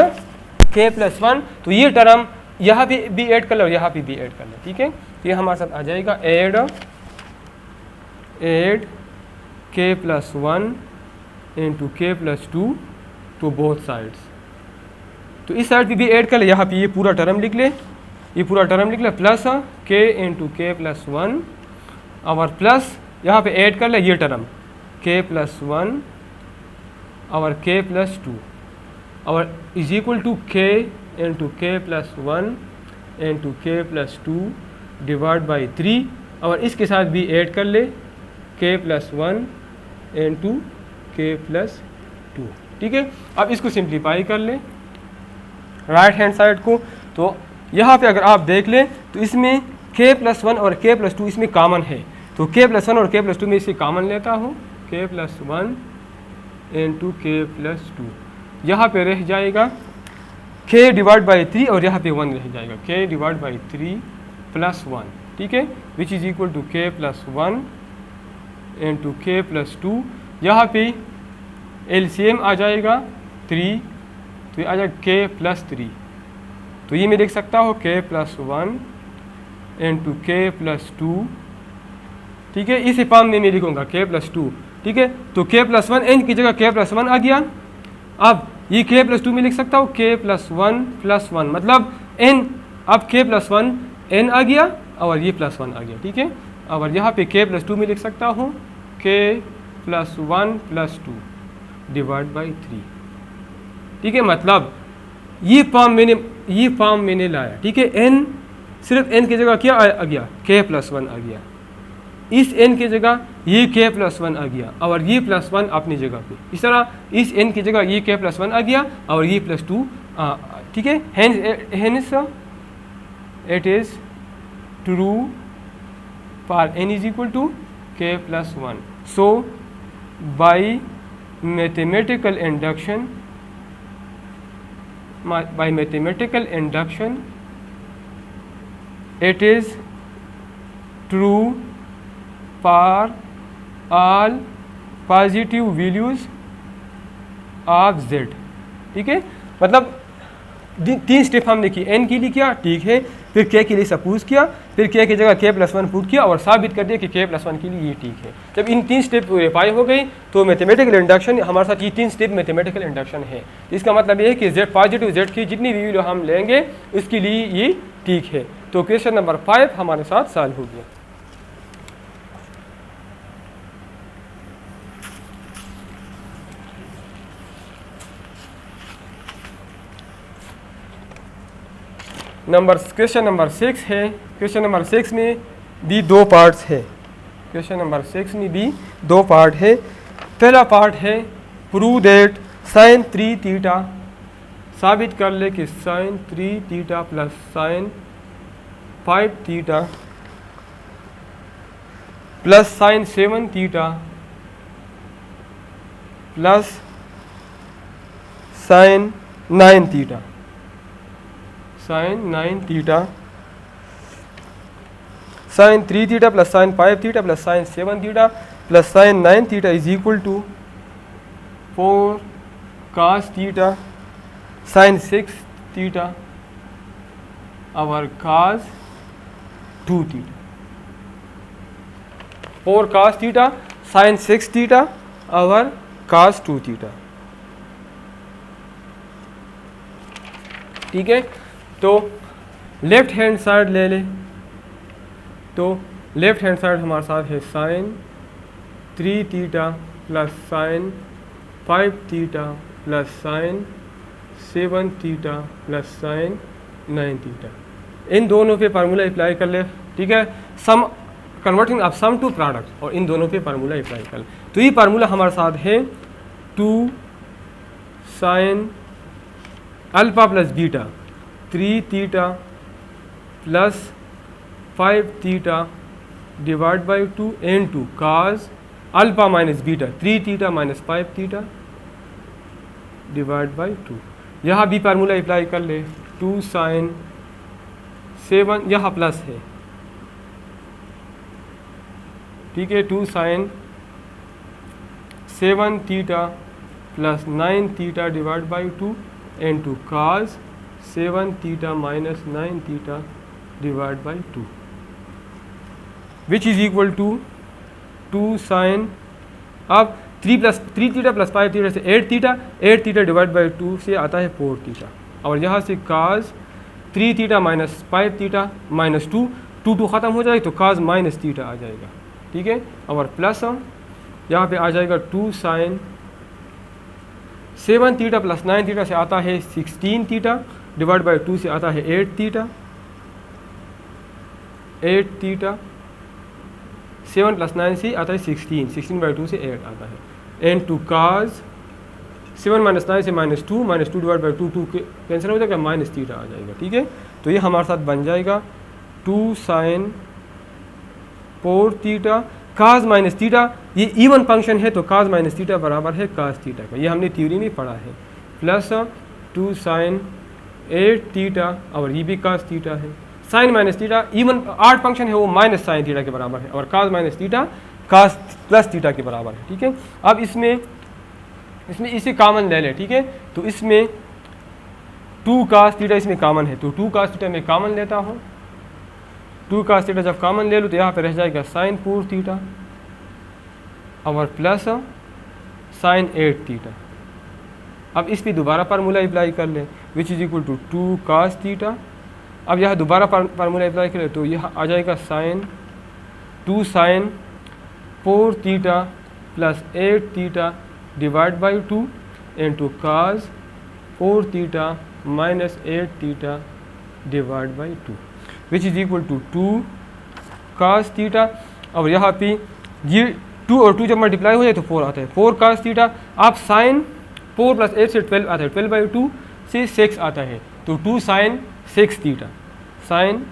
k plus 1, तो ये टर्म यहाँ पे भी ऐड कर लो और यहाँ पे भी ऐड कर लो, ठीक है। तो ये हमारे साथ आ जाएगा add k plus 1 into k plus 2 to both sides. तो इस साइड पे भी ऐड कर ले, यहाँ पे ये पूरा टर्म लिख ले, plus k into k plus 1 और प्लस यहाँ पे ऐड कर ले ये टर्म k plus 1 और k plus 2 और is equal to k into k plus 1 into k plus 2 divide by 3, और इसके साथ भी ऐड कर ले k plus 1 into k plus 2, ठीक है। अब इसको सिंप्लीफाई कर ले राइट हैंड साइड को, तो यहाँ पे अगर आप देख लें तो इसमें k plus 1 और k plus 2 इसमें कॉमन है, तो k plus 1 और k plus 2 में इसे कॉमन लेता हूँ, k plus 1 into k plus 2, यहाँ पे रह जाएगा k डिवाइड बाई 3 और यहाँ पे 1 रह जाएगा, k डिवाइड बाई 3 प्लस 1, ठीक है, which is equal to k plus 1 into k plus 2, यहाँ पे LCM आ जाएगा 3, तो ये आ जाएगा k plus 3, तो ये मैं लिख सकता हूँ k plus 1 into k plus 2, ठीक है। इस फॉर्म में मैं लिखूँगा k plus 2, ठीक है। तो k plus 1 n की जगह k plus 1 आ गया। अब ये k plus 2 में लिख सकता हूँ k plus 1 plus 1, मतलब n, अब k plus 1 n आ गया और ये plus 1 आ गया, ठीक है। और यहाँ पे k plus 2 में लिख सकता हूँ k plus 1 plus 2 divide by 3, ठीक है। मतलब ये फॉर्म मैंने लाया, ठीक है। n सिर्फ n की जगह क्या आ गया, k plus 1 आ गया, इस n की जगह ये k plus 1 आ गया और ये plus 1 अपनी जगह पे, इस तरह इस n की जगह ये k plus 1 आ गया और ये plus 2, ठीक है। Hence it is true for n is equal to k plus 1। So by mathematical induction it is true for all positive values of z, ठीक है। मतलब 3 स्टेप हमने की, n के लिए किया, ठीक है, फिर k के लिए सपोज किया, फिर k की जगह k plus 1 पुट किया और साबित कर दिया कि k plus 1 के लिए ये ठीक है। जब इन 3 स्टेप वेरीफाई हो गई तो मैथमेटिकल इंडक्शन हमारे साथ, ये 3 स्टेप मैथमेटिकल इंडक्शन है। इसका मतलब ये है कि z पॉजिटिव z की जितनी भी वैल्यू हम लेंगे उसके लिए ये ठीक है। तो क्वेश्चन नंबर 5 हमारे साथ सॉल्व हो गया। क्वेश्चन नंबर 6 है। क्वेश्चन नंबर 6 में भी 2 पार्ट्स है। क्वेश्चन नंबर 6 में भी 2 पार्ट है। पहला पार्ट है प्रूव दैट साइन 3 थीटा, साबित कर ले कि sine 3 theta plus sine 5 theta plus sine 7 theta plus sine 9 theta, sine 9 theta, sine 3 theta plus sine 5 theta plus sine 7 theta plus sine 9 theta is equal to 4 cos theta sine 6 theta और cos 2 theta, 4 cos theta sine 6 theta और cos 2 theta. ठीक है, तो left hand side ले ले, तो left hand side हमारे साथ है sine 3 theta plus sine 5 theta plus sine 7 theta plus sine 9 theta. इन दोनों पे फार्मूला अप्लाई कर ले। ठीक है, sum converting of sum to product, और इन दोनों पे फार्मूला अप्लाई कर ले। तो ये फार्मूला हमारे साथ है 2 sine alpha plus beta 3 theta plus 5 theta divide by 2 and 2 cos alpha minus beta 3 theta minus 5 theta divide by 2। यहाँ भी फार्मूला अप्लाई कर ले, 2 साइन 7, यहाँ प्लस है, ठीक है, 2 sine 7 theta plus 9 theta divide by 2 and 2 cos 7 theta minus 9 theta divide by 2 which is equal to 2 sine, अब 3 theta plus 5 theta से 8 थीटा, 8 थीटा डिवाइड बाई 2 से आता है 4 थीटा, और यहाँ से काज 3 थीटा माइनस 5 थीटा माइनस 2 ख़त्म हो जाएगा तो काज माइनस थीटा आ जाएगा। ठीक है, और प्लस यहाँ पे आ जाएगा 2 साइन 7 थीटा प्लस 9 थीटा से आता है 16 थीटा डिवाइड बाई 2 से आता है 8 थीटा, 8 थीटा 7 प्लस 9 से आता है 16, 16 बाई 2 से 8 आता है, एन 2 काज 7 माइनस 9 से minus two divide by 2 cancel हो जाएगा, माइनस थीटा आ जाएगा। ठीक है, तो ये हमारे साथ बन जाएगा 2 साइन 4 थीटा काज माइनस थीटा, ये इवन फंक्शन है तो काज माइनस थीटा बराबर है काज थीटा का, ये हमने थ्योरी में पढ़ा है, प्लस 2 साइन 8 थीटा और ये भी काज थीटा है, sine minus theta even odd function है वो माइनस साइन थीटा के बराबर है, और cos minus theta cos plus theta के बराबर है। ठीक है, अब इसमें इसे कॉमन ले लें। ठीक है, तो इसमें 2 काज थीटा इसमें कॉमन है, तो 2 काज थीटा में कॉमन लेता हूँ, 2 काज थीटा जब कॉमन ले लूँ तो यहाँ पे रह जाएगा साइन 4 थीटा और प्लस साइन 8 थीटा। अब इस पर दोबारा फार्मूला अप्लाई कर लें, which is equal to 2 cos theta, अब यहाँ दोबारा फार्मूला अप्लाई करें तो यह आ जाएगा sine 2 sine 4 theta plus 8 theta divide by 2 into cos 4 theta minus 8 theta divide by 2 which is equal to 2 cos theta, और यहाँ पे ये 2 और 2 जब मल्टीप्लाई हो जाए तो 4 आता है, 4 काज थीटा, आप साइन 4 प्लस 8 से 12 आता है, 12 बाई 2 से 6 आता है, तो 2 साइन 6 थीटा, साइन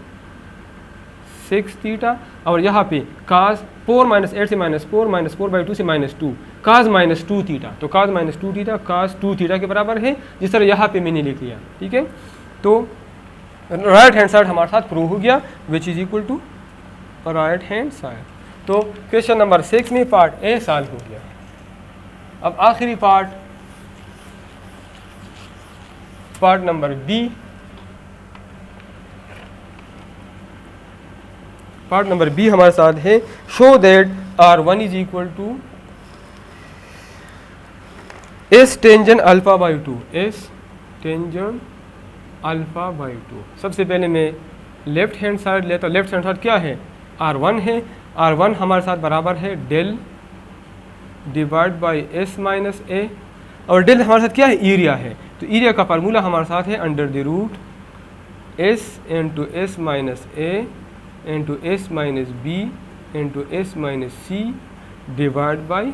6 थीटा, और यहाँ पे काज 4 माइनस 8 से माइनस 4 बाई 2 से माइनस 2 काज माइनस 2 थीटा, तो काज माइनस 2 थीटा काज 2 थीटा के बराबर है, जिस तरह यहाँ पे मैंने लिख लिया। ठीक है, तो राइट हैंड साइड हमारे साथ प्रूव हो गया, which is equal to right hand side. तो क्वेश्चन नंबर 6 में पार्ट ए सॉल्व हो गया। अब आखिरी part number B, part number B हमारे साथ है, show that R1 is equal to S tangent alpha by 2, S tangent alpha by 2। सबसे पहले मैं लेफ्ट हैंड साइड लेता हूँ, लेफ्ट हैंड साइड क्या है, R1 है, R1 हमारे साथ बराबर है del divide by S minus a, और डेल हमारे साथ क्या है, एरिया है, तो एरिया का फार्मूला हमारे साथ है under the root s into S minus a into S minus B into S minus C divide by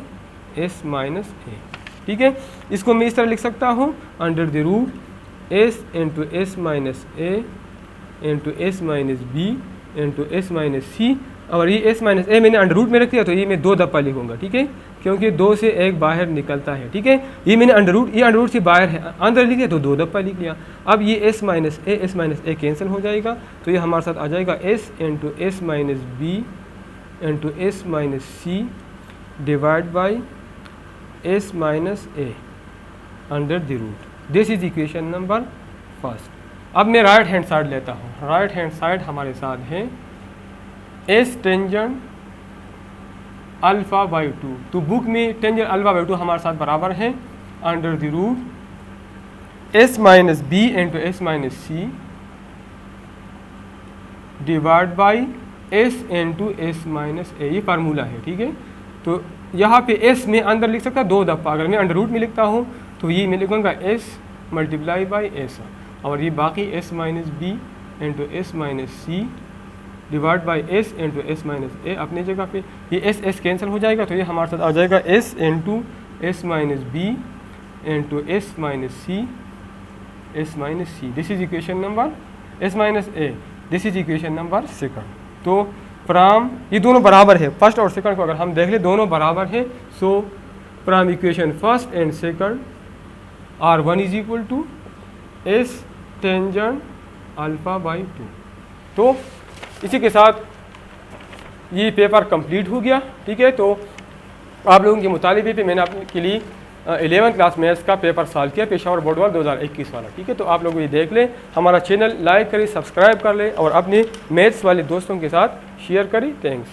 S minus a. ठीक है, इसको मैं इस तरह लिख सकता हूँ, under the root s into S minus a into S minus B into S minus c और ये एस माइनस ए मैंने अंडर रूट में रख दिया, तो ये मैं 2 दफ़ा लिखूंगा, ठीक है, क्योंकि 2 से 1 बाहर निकलता है, ठीक है। ये मैंने अंडर रूट से बाहर है, अंदर लिख दिया तो 2 दफ़ा लिख लिया। अब ये एस माइनस ए कैंसिल हो जाएगा, तो ये हमारे साथ आ जाएगा S into S minus B into S minus C divide by S minus A under the root. This is equation number first. अब मैं राइट हैंड साइड लेता हूँ। राइट हैंड साइड हमारे साथ है एस टेंजेंट अल्फ़ा बाई 2, तो book में tangent alpha by 2 हमारे साथ बराबर है under the root s minus B into S minus C divide by s into S minus a, ये फार्मूला है, ठीक है। तो यहाँ पे एस में अंदर लिख सकता 2 दफ़ा, अगर मैं अंडर रूट में लिखता हूँ तो ये मैं लिखूँगा एस मल्टीप्लाई बाई एस, और ये बाकी s minus B into S minus C divide by s into S minus a अपनी जगह पे, ये एस कैंसिल हो जाएगा, तो ये हमारे साथ आ जाएगा S into S minus B into S minus C, this is equation number S minus A, this is equation number second. तो फ्राम ये दोनों बराबर है, फर्स्ट और सेकंड को अगर हम देख ले दोनों बराबर है, so from equation first and second R1 is equal to S tangent alpha by 2। तो इसी के साथ ये पेपर कंप्लीट हो गया, ठीक है। तो आप लोगों के मुतालिबे पे मैंने आपके लिए 11th क्लास मैथ्स का पेपर सॉल्व किया, पेशावर बोर्ड वाला 2021 वाला, ठीक है। तो आप लोग ये देख लें, हमारा चैनल लाइक करें, सब्सक्राइब कर लें और अपने मैथ्स वाले दोस्तों के साथ शेयर करें। थैंक्स।